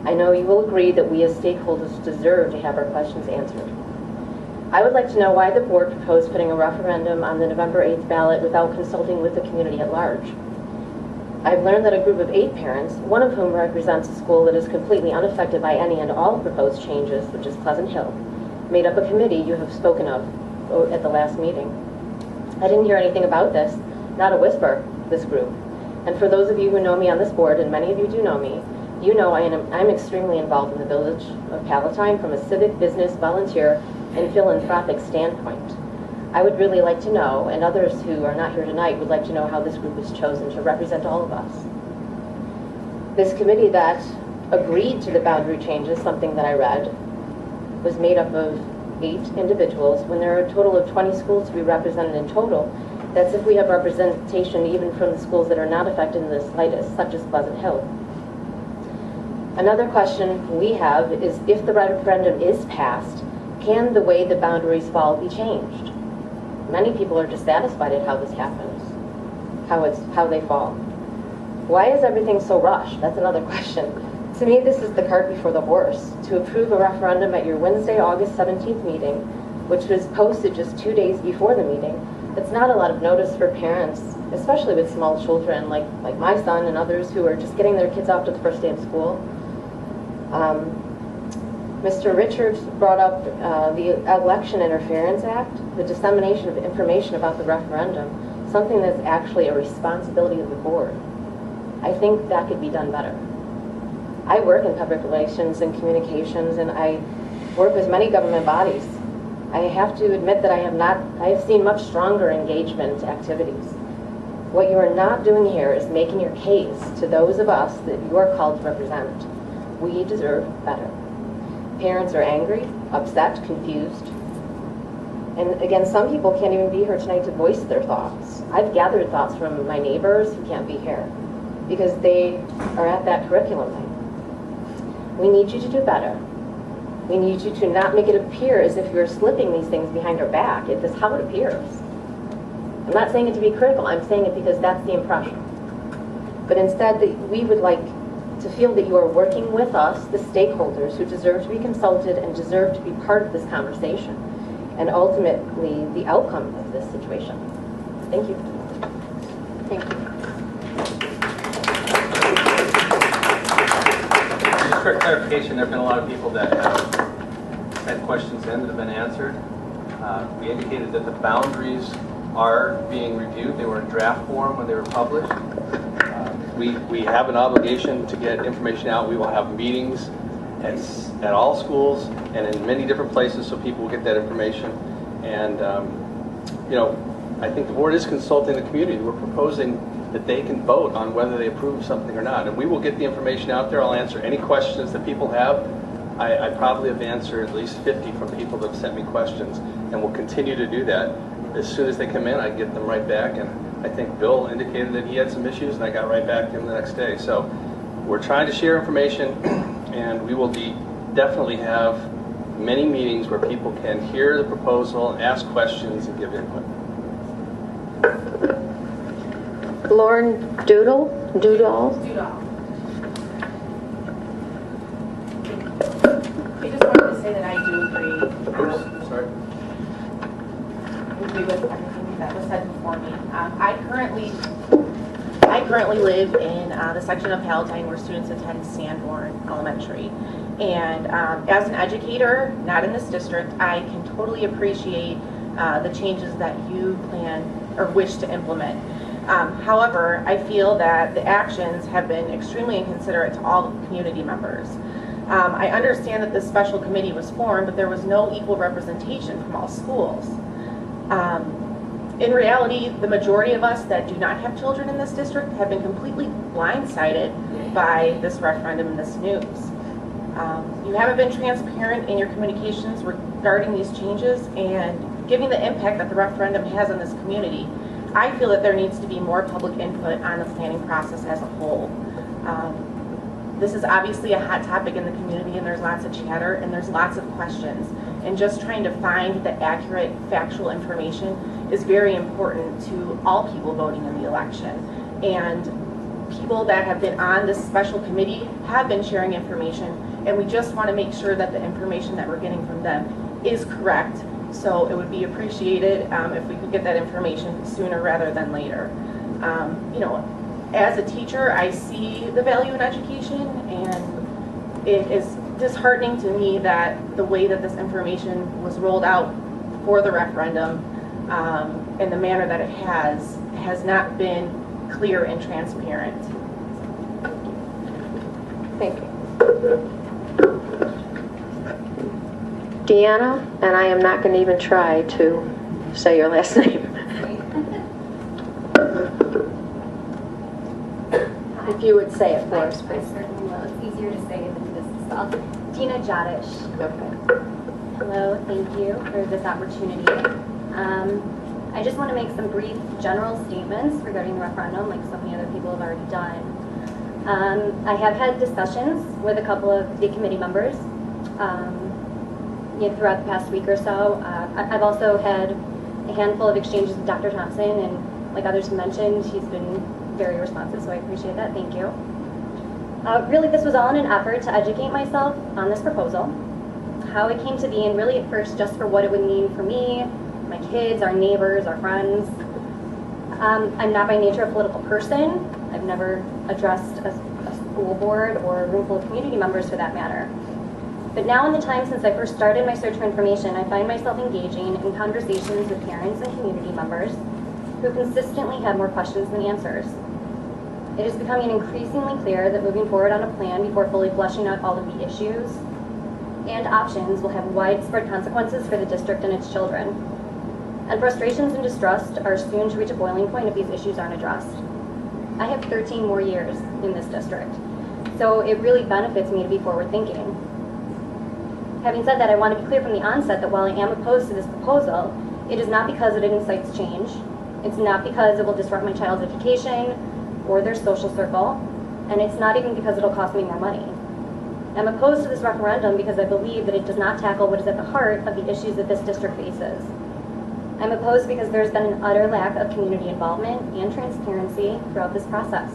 I know you will agree that we as stakeholders deserve to have our questions answered. I would like to know why the board proposed putting a referendum on the November 8th ballot without consulting with the community at large. I've learned that a group of 8 parents, one of whom represents a school that is completely unaffected by any and all proposed changes, which is Pleasant Hill, made up a committee you have spoken of at the last meeting. I didn't hear anything about this, not a whisper, this group. And for those of you who know me on this board, and many of you do know me, you know I'm extremely involved in the village of Palatine from a civic, business, volunteer, and philanthropic standpoint. I would really like to know, and others who are not here tonight would like to know, how this group was chosen to represent all of us. This committee that agreed to the boundary changes, something that I read, was made up of 8 individuals when there are a total of 20 schools to be represented in total, That's if we have representation even from the schools that are not affected in the slightest, such as Pleasant Hill. Another question we have is, if the referendum is passed, can the way the boundaries fall be changed? Many people are dissatisfied at how this happens, how they fall. Why is everything so rushed? That's another question. To me, this is the cart before the horse. To approve a referendum at your Wednesday, August 17th meeting, which was posted just 2 days before the meeting, it's not a lot of notice for parents, especially with small children like my son and others who are just getting their kids off to the first day of school. Mr. Richards brought up the Election Interference Act, the dissemination of information about the referendum, something that's actually a responsibility of the board. I think that could be done better. I work in public relations and communications, and I work with many government bodies. I have to admit that I have seen much stronger engagement activities. What you are not doing here is making your case to those of us that you are called to represent. We deserve better. Parents are angry, upset, confused. And again, some people can't even be here tonight to voice their thoughts. I've gathered thoughts from my neighbors who can't be here because they are at that curriculum night. We need you to do better. We need you to not make it appear as if you're slipping these things behind our back. It is how it appears. I'm not saying it to be critical. I'm saying it because that's the impression. But instead, we would like to feel that you are working with us, the stakeholders, who deserve to be consulted and deserve to be part of this conversation, and ultimately the outcome of this situation. Thank you. Thank you. Just for clarification, there have been a lot of people that have had questions in that have been answered. We indicated that the boundaries are being reviewed. They were in draft form when they were published. We have an obligation to get information out. We will have meetings at all schools and in many different places so people will get that information. And, you know, I think the board is consulting the community. We're proposing that they can vote on whether they approve something or not. And we will get the information out there. I'll answer any questions that people have. I probably have answered at least 50 from people that have sent me questions, and we'll continue to do that. As soon as they come in, I get them right back. And I think Bill indicated that he had some issues, and I got right back to him the next day. So we're trying to share information, and we will definitely have many meetings where people can hear the proposal, ask questions, and give input. Lauren Doodle? I just wanted to say that I do agree. Oops, sorry. Agree with everything that was said before me. I currently live in the section of Palatine where students attend Sanborn Elementary. And as an educator, not in this district, I can totally appreciate the changes that you plan or wish to implement. However, I feel that the actions have been extremely inconsiderate to all the community members. I understand that this special committee was formed, but there was no equal representation from all schools. In reality, the majority of us that do not have children in this district have been completely blindsided by this referendum and this news. You haven't been transparent in your communications regarding these changes and giving the impact that the referendum has on this community. I feel that there needs to be more public input on the planning process as a whole. This is obviously a hot topic in the community, and there's lots of chatter and there's lots of questions. And just trying to find the accurate, factual information is very important to all people voting in the election. And people that have been on this special committee have been sharing information, and we just want to make sure that the information that we're getting from them is correct. So it would be appreciated if we could get that information sooner rather than later. You know, as a teacher, I see the value in education, and it is disheartening to me that the way that this information was rolled out for the referendum in the manner that it has not been clear and transparent. Thank you. Deanna, and I am not going to even try to say your last name. If you would say it for us, please. I certainly will. It's easier to say than this to spell. Gina Jadish. Okay. Hello, thank you for this opportunity. I just want to make some brief general statements regarding the referendum, like so many other people have already done. I have had discussions with a couple of the committee members throughout the past week or so. I've also had a handful of exchanges with Dr. Thompson, and like others mentioned, he's been very responsive, so I appreciate that. Thank you. Really, this was all in an effort to educate myself on this proposal, how it came to be, and really at first just for what it would mean for me, my kids, our neighbors, our friends. I'm not by nature a political person. I've never addressed a school board or a room full of community members for that matter. But now in the time since I first started my search for information, I find myself engaging in conversations with parents and community members who consistently have more questions than answers. It is becoming increasingly clear that moving forward on a plan before fully fleshing out all of the issues and options will have widespread consequences for the district and its children. And frustrations and distrust are soon to reach a boiling point if these issues aren't addressed. I have 13 more years in this district, so it really benefits me to be forward-thinking. Having said that, I want to be clear from the onset that while I am opposed to this proposal, it is not because it incites change. It's not because it will disrupt my child's education or their social circle, and it's not even because it'll cost me more money. I'm opposed to this referendum because I believe that it does not tackle what is at the heart of the issues that this district faces. I'm opposed because there's been an utter lack of community involvement and transparency throughout this process.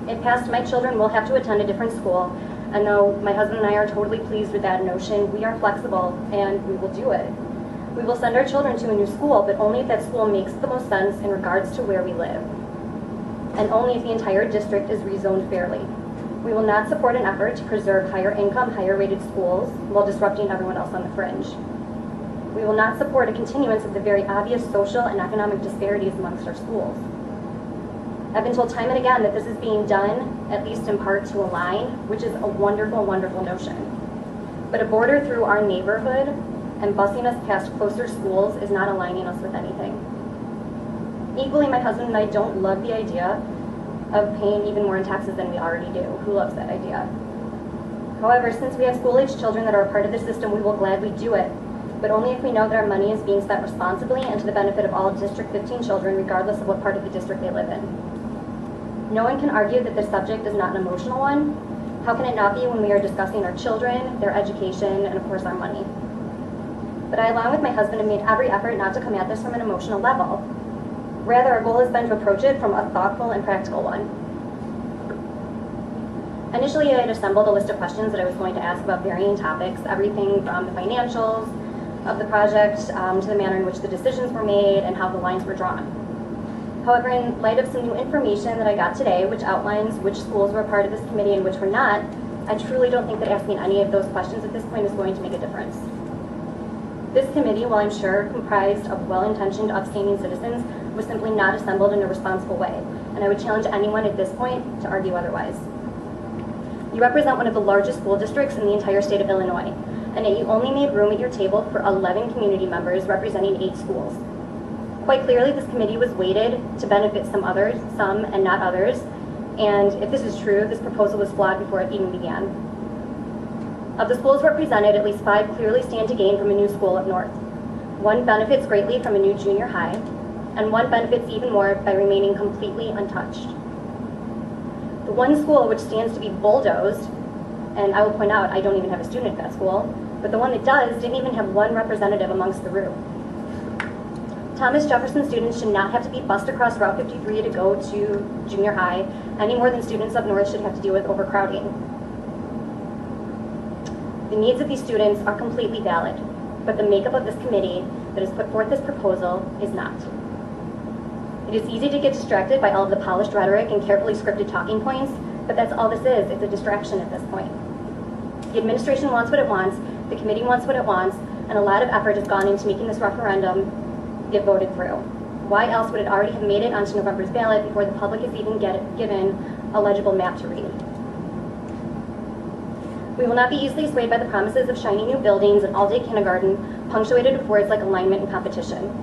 If passed, my children will have to attend a different school, and though my husband and I are totally pleased with that notion, we are flexible and we will do it. We will send our children to a new school, but only if that school makes the most sense in regards to where we live, and only if the entire district is rezoned fairly. We will not support an effort to preserve higher income, higher rated schools while disrupting everyone else on the fringe. We will not support a continuance of the very obvious social and economic disparities amongst our schools. I've been told time and again that this is being done, at least in part, to align, which is a wonderful, wonderful notion. But a border through our neighborhood and busing us past closer schools is not aligning us with anything. Equally, my husband and I don't love the idea of paying even more in taxes than we already do. Who loves that idea? However, since we have school-aged children that are a part of the system, we will gladly do it, but only if we know that our money is being spent responsibly and to the benefit of all District 15 children, regardless of what part of the district they live in. No one can argue that this subject is not an emotional one. How can it not be when we are discussing our children, their education, and of course our money? But I, along with my husband, have made every effort not to come at this from an emotional level. Rather, our goal has been to approach it from a thoughtful and practical one. Initially, I had assembled a list of questions that I was going to ask about varying topics, everything from the financials of the project to the manner in which the decisions were made and how the lines were drawn. However, in light of some new information that I got today, which outlines which schools were a part of this committee and which were not, I truly don't think that asking any of those questions at this point is going to make a difference. This committee, while I'm sure comprised of well-intentioned, upstanding citizens, was simply not assembled in a responsible way, and I would challenge anyone at this point to argue otherwise. You represent one of the largest school districts in the entire state of Illinois, and yet you only made room at your table for 11 community members representing 8 schools. Quite clearly, this committee was weighted to benefit some and not others, and if this is true, this proposal was flawed before it even began. Of the schools represented, at least 5 clearly stand to gain from a new school up north. 1 benefits greatly from a new junior high, and 1 benefits even more by remaining completely untouched. The one school which stands to be bulldozed, and I will point out I don't even have a student at that school, but the one that does didn't even have 1 representative amongst the group. Thomas Jefferson students should not have to be bussed across Route 53 to go to junior high, any more than students up north should have to deal with overcrowding. The needs of these students are completely valid, but the makeup of this committee that has put forth this proposal is not. It is easy to get distracted by all of the polished rhetoric and carefully scripted talking points, but that's all this is. It's a distraction at this point. The administration wants what it wants, the committee wants what it wants, and a lot of effort has gone into making this referendum get voted through. Why else would it already have made it onto November's ballot before the public is even given a legible map to read? We will not be easily swayed by the promises of shiny new buildings and all-day kindergarten, punctuated with words like alignment and competition.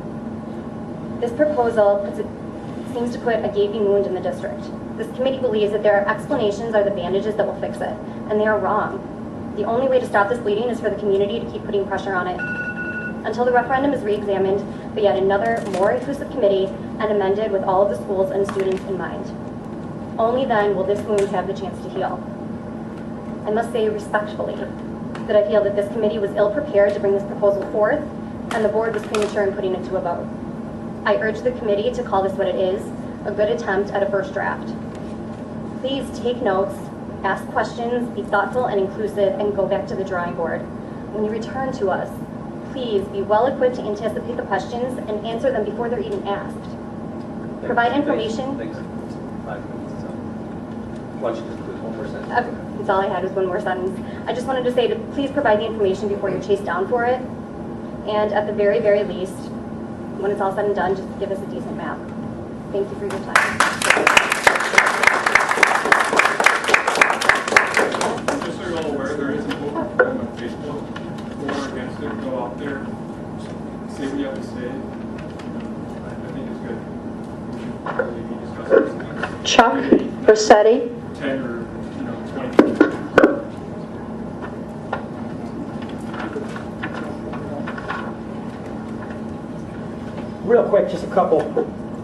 This proposal seems to put a gaping wound in the district. This committee believes that their explanations are the bandages that will fix it, and they are wrong. The only way to stop this bleeding is for the community to keep putting pressure on it. Until the referendum is re-examined, but yet another more inclusive committee and amended with all of the schools and students in mind. Only then will this wound have the chance to heal. I must say respectfully that I feel that this committee was ill-prepared to bring this proposal forth, and the board was premature in putting it to a vote. I urge the committee to call this what it is, a good attempt at a first draft. Please take notes, ask questions, be thoughtful and inclusive, and go back to the drawing board. When you return to us, please be well equipped to anticipate the questions and answer them before they're even asked. Provide information. Thanks. 5 minutes. So, why don't you just include one more sentence? That's all I had was one more sentence. I just wanted to say to please provide the information before you're chased down for it. And at the very, very least, when it's all said and done, just give us a decent map. Thank you for your time. Just so you're all aware, there is a vote on Facebook for or against it. Go out there, say what you have to say. I think it's good. We should really be discussing these things. Chuck Rossetti. 10 or 20. Real quick, just a couple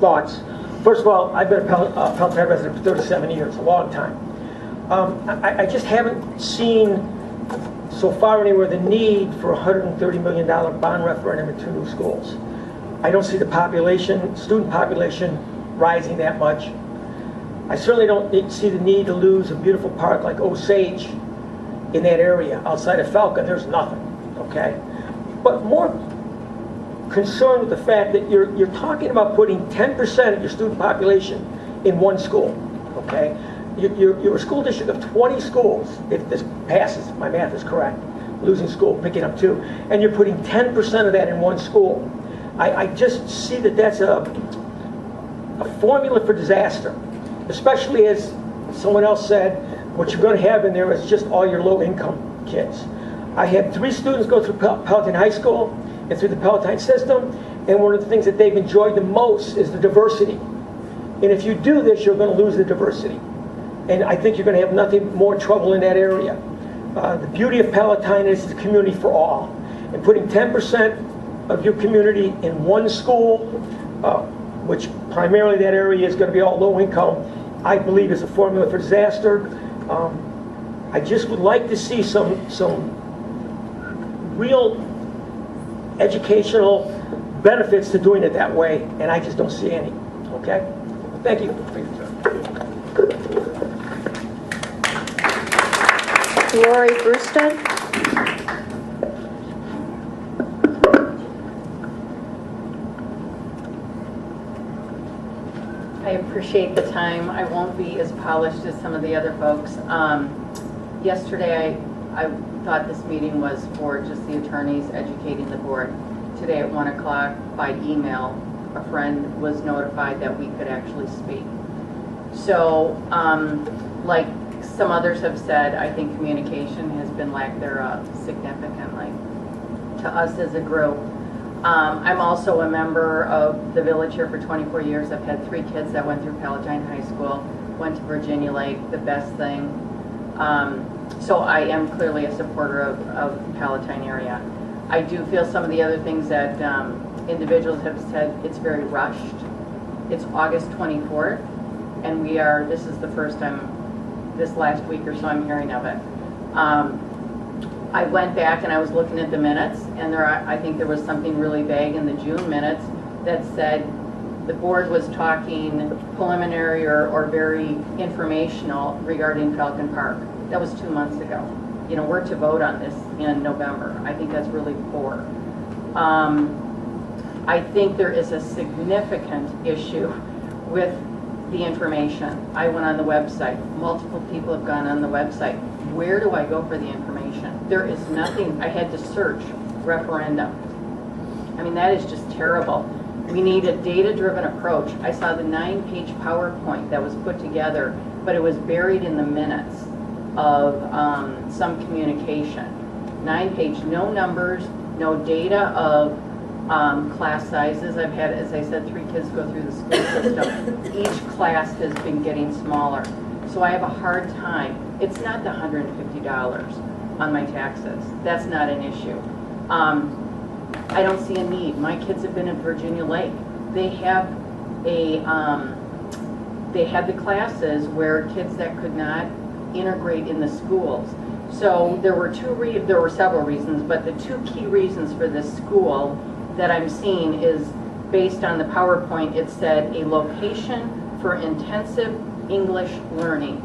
thoughts. First of all, I've been a Palatine resident for 37 years, a long time. I just haven't seen, so far anywhere, the need for a $130 million bond referendum in 2 new schools. I don't see the population, student population, rising that much. I certainly don't see the need to lose a beautiful park like Osage in that area. Outside of Falcon, there's nothing, okay? But more concerned with the fact that you're talking about putting 10% of your student population in one school, okay? You're a school district of 20 schools, if this passes, my math is correct, losing school, picking up 2, and you're putting 10% of that in one school. I just see that that's a formula for disaster, especially as someone else said, what you're going to have in there is just all your low-income kids. I had 3 students go through Palatine High School and through the Palatine system, and one of the things that they've enjoyed the most is the diversity. And if you do this, you're going to lose the diversity. And I think you're going to have nothing more trouble in that area. The beauty of Palatine is it's a community for all. And putting 10% of your community in one school, which primarily that area is going to be all low income, I believe is a formula for disaster. I just would like to see some real educational benefits to doing it that way, and I just don't see any. Okay? Thank you. Lori Brewsted. I appreciate the time. I won't be as polished as some of the other folks. Yesterday, I thought this meeting was for just the attorneys educating the board. Today at 1 o'clock by email, a friend was notified that we could actually speak. So, like some others have said, I think communication has been lack thereof significantly to us as a group. I'm also a member of the village here for 24 years. I've had 3 kids that went through Palatine High School, went to Virginia Lake, the best thing. So I am clearly a supporter of Palatine area. I do feel some of the other things that individuals have said, it's very rushed. It's August 24th, and this is the first time this last week or so I'm hearing of it. I went back and I was looking at the minutes, and I think there was something really vague in the June minutes that said the board was talking preliminary or very informational regarding Falcon Park. That was 2 months ago. You know, we're to vote on this in November. I think that's really poor. I think there is a significant issue with the information. I went on the website. Multiple people have gone on the website. Where do I go for the information? There is nothing. I had to search referendum. I mean, that is just terrible. We need a data-driven approach. I saw the 9-page PowerPoint that was put together, but it was buried in the minutes of some communication. 9-page, no numbers, no data of class sizes. I've had, as I said, 3 kids go through the school system. Each class has been getting smaller. So I have a hard time. It's not the $150 on my taxes. That's not an issue. I don't see a need. My kids have been at Virginia Lake. They have they had the classes where kids that could not integrate in the schools. So there were several reasons, but the two key reasons for this school that I'm seeing is based on the PowerPoint. It said a location for intensive English learning.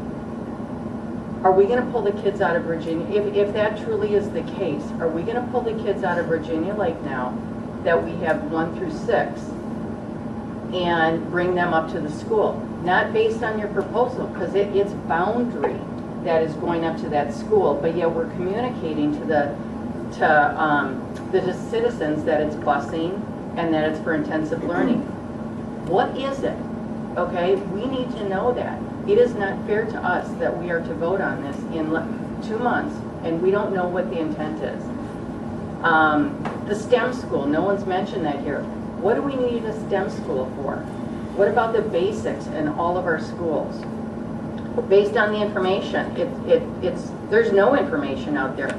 Are we going to pull the kids out of Virginia? If that truly is the case, are we going to pull the kids out of Virginia Lake now that we have 1 through 6 and bring them up to the school? Not based on your proposal, because it's boundary that is going up to that school, but yet we're communicating to the citizens that it's busing and that it's for intensive learning. What is it? Okay, we need to know that. It is not fair to us that we are to vote on this in 2 months and we don't know what the intent is. The STEM school, no one's mentioned that here. What do we need a STEM school for? What about the basics in all of our schools? Based on the information, there's no information out there.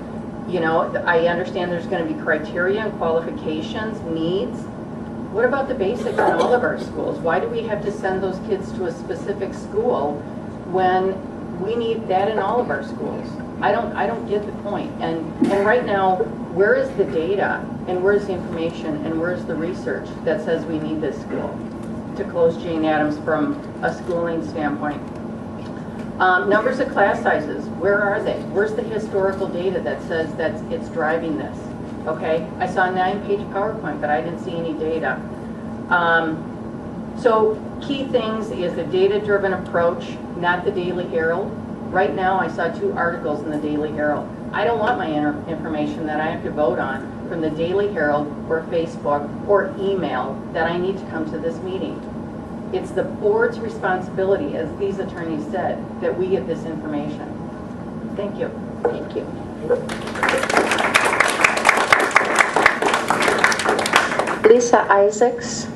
You know, I understand there's going to be criteria and qualifications, needs. What about the basics in all of our schools? Why do we have to send those kids to a specific school when we need that in all of our schools? I don't get the point. And right now, where is the data and where's the information and where's the research that says we need this school? To close Jane Addams from a schooling standpoint. Numbers of class sizes, where are they? Where's the historical data that says that it's driving this? Okay, I saw a 9-page PowerPoint, but I didn't see any data. So key things is a data-driven approach, not the Daily Herald. Right now, I saw 2 articles in the Daily Herald. I don't want my information that I have to vote on from the Daily Herald or Facebook or email that I need to come to this meeting. It's the board's responsibility, as these attorneys said, that we get this information. Thank you. Thank you. Lisa Isaacs.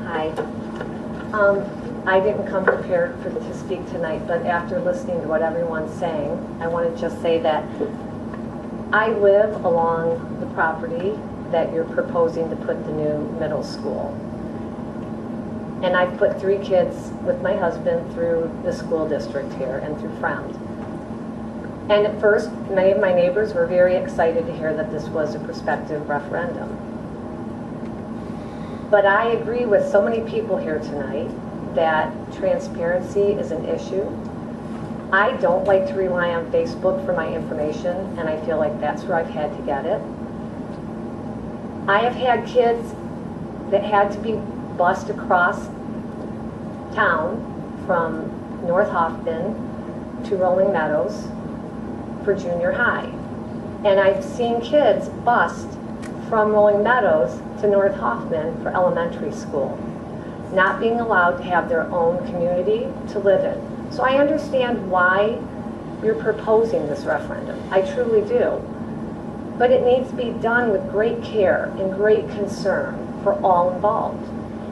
Hi. I didn't come prepared to speak tonight, but after listening to what everyone's saying, I want to just say that I live along the property that you're proposing to put the new middle school. And I've put 3 kids with my husband through the school district here and through Fround. And at first, many of my neighbors were very excited to hear that this was a prospective referendum. But I agree with so many people here tonight that transparency is an issue. I don't like to rely on Facebook for my information, and I feel like that's where I've had to get it. I have had kids that had to be bused across town from North Hoffman to Rolling Meadows for junior high. And I've seen kids bused from Rolling Meadows to North Hoffman for elementary school, not being allowed to have their own community to live in. So I understand why you're proposing this referendum. I truly do. But it needs to be done with great care and great concern for all involved.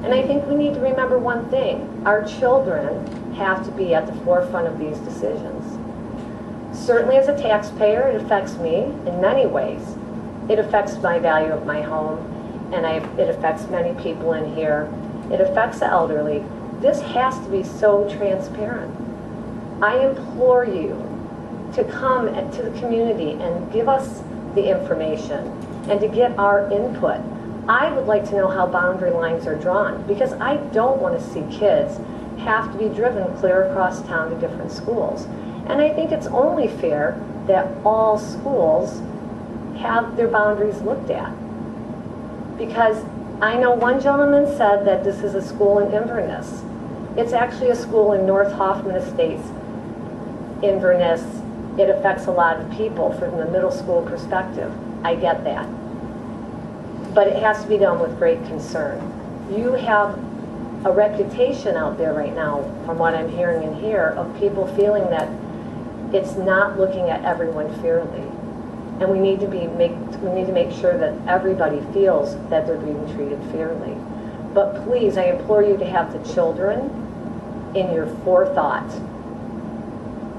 And I think we need to remember one thing. Our children have to be at the forefront of these decisions. Certainly as a taxpayer, it affects me in many ways. It affects my value of my home, and it affects many people in here. It affects the elderly. This has to be so transparent. I implore you to come to the community and give us the information and to get our input. I would like to know how boundary lines are drawn, because I don't want to see kids have to be driven clear across town to different schools. And I think it's only fair that all schools have their boundaries looked at. Because I know one gentleman said that this is a school in Inverness. It's actually a school in North Hoffman Estates. Inverness, it affects a lot of people from the middle school perspective. I get that. But it has to be done with great concern. You have a reputation out there right now, from what I'm hearing in here, of people feeling that it's not looking at everyone fairly. And we need to make sure that everybody feels that they're being treated fairly. But please, I implore you to have the children in your forethought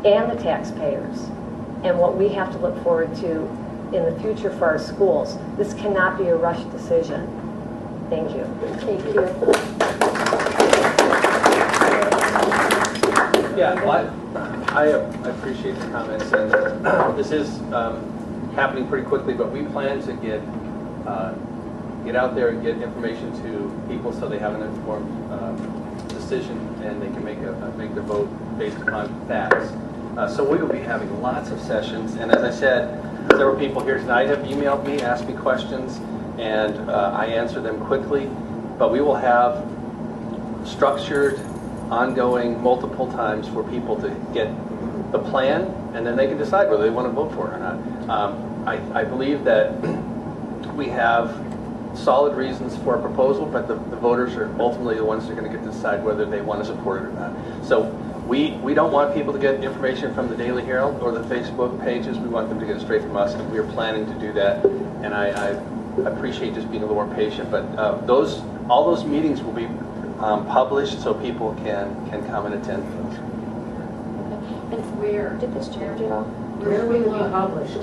and the taxpayers. and what we have to look forward to in the future for our schools. This cannot be a rushed decision. Thank you. Thank you. Yeah, well, I appreciate the comments, and this is happening pretty quickly, but we plan to get out there and get information to people so they have an informed decision and they can make their vote based upon facts. So we will be having lots of sessions, and as I said, several people here tonight have emailed me, asked me questions, and I answer them quickly, but we will have structured, ongoing, multiple times for people to get the plan, and then they can decide whether they want to vote for it or not. I believe that we have solid reasons for a proposal, but the voters are ultimately the ones that are going to get to decide whether they want to support it or not. So we don't want people to get information from the Daily Herald or the Facebook pages. We want them to get it straight from us, and we are planning to do that. And I appreciate just being a little more patient, but all those meetings will be published so people can come and attend those. And where did this change at all? Where will it be published?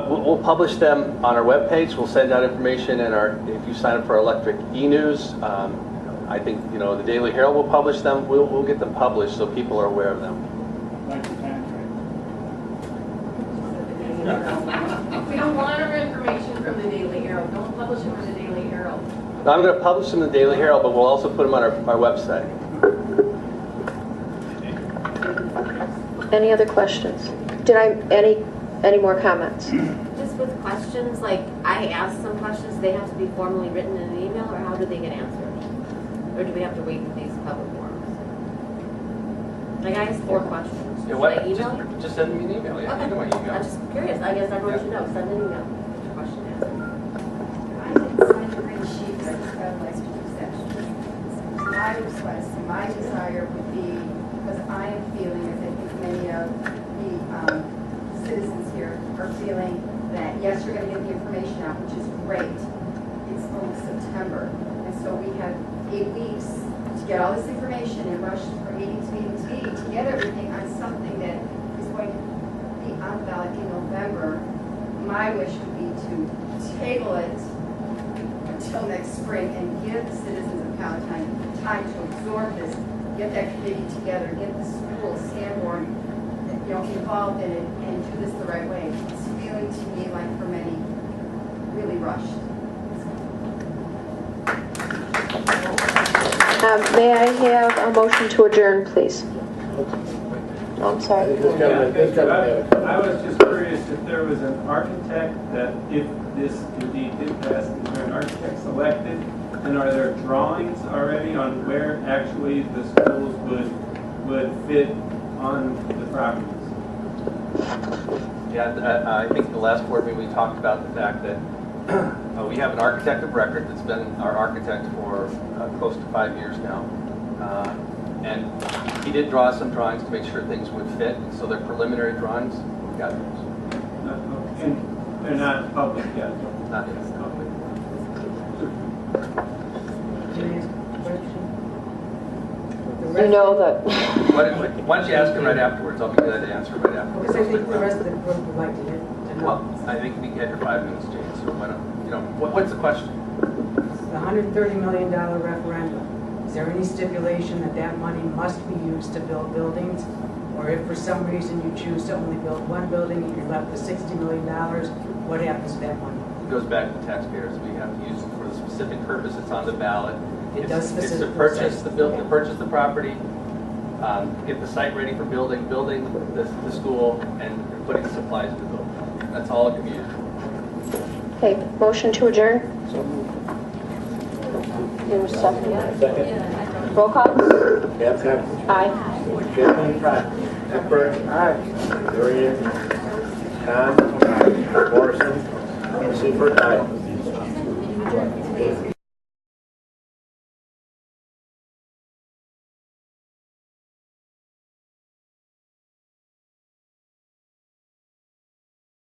We'll publish them on our webpage. We'll send out information in if you sign up for our electric e-news. I think the Daily Herald will publish them. We'll get them published so people are aware of them. Like the contract. If we don't want our information from the Daily Herald, don't publish them in the Daily Herald. Now, I'm going to publish them in the Daily Herald, but we'll also put them on our website. Any other questions? Any more comments? Just with questions, like I asked some questions, they have to be formally written in an email, or how do they get answered? Or do we have to wait for these public forums? Like I asked 4 questions. Yeah, Should I email you? Just send me an email. Yeah, Okay. you know my email. I'm just curious. I guess everyone should know. Send an email. Question answered. I didn't sign the green sheet, but I just got my exceptions. My request, my desire would be, because I am feeling, as I think many of the citizens here are feeling, that yes, you're going to get the information out, which is great. It's almost September, and so we have 8 weeks to get all this information and rush from meeting to get everything on something that is going to be on the ballot in November. My wish would be to table it until next spring and give the citizens of Palatine time to absorb this, get that committee together, get the school, Sanborn, involved in it, and do this the right way. It's feeling to me like, for many, really rushed. May I have a motion to adjourn, please? Oh, I'm sorry. I was just curious if there was an architect that, if this indeed did pass, is there an architect selected? And are there drawings already on where actually the schools would fit on the properties? Yeah, I think the last board meeting we talked about the fact that we have an architect of record that's been our architect for close to 5 years now. And he did draw some drawings to make sure things would fit. So they're preliminary drawings. We've got those. And they're not public yet? Not yet. You know that. Why don't you ask him right afterwards? I'll be glad to answer right afterwards. Because I think the rest of the group would like to know. Well, I think we had your 5 minutes, Jane. So why don't what's the question? The $130 million referendum, is there any stipulation that that money must be used to build buildings? Or if for some reason you choose to only build one building and you're left with $60 million, what happens to that money? It goes back to taxpayers. We have to use it for the specific purpose. It's on the ballot. It does It's to specifically purchase say- the building, to purchase the property, get the site ready for building the school, and putting supplies in the building. That's all it can be used for. Okay, motion to adjourn? Your second. Roll call? Aye. Hepburn. Aye. Dorian. Khan. Morrison. Seifert. Aye.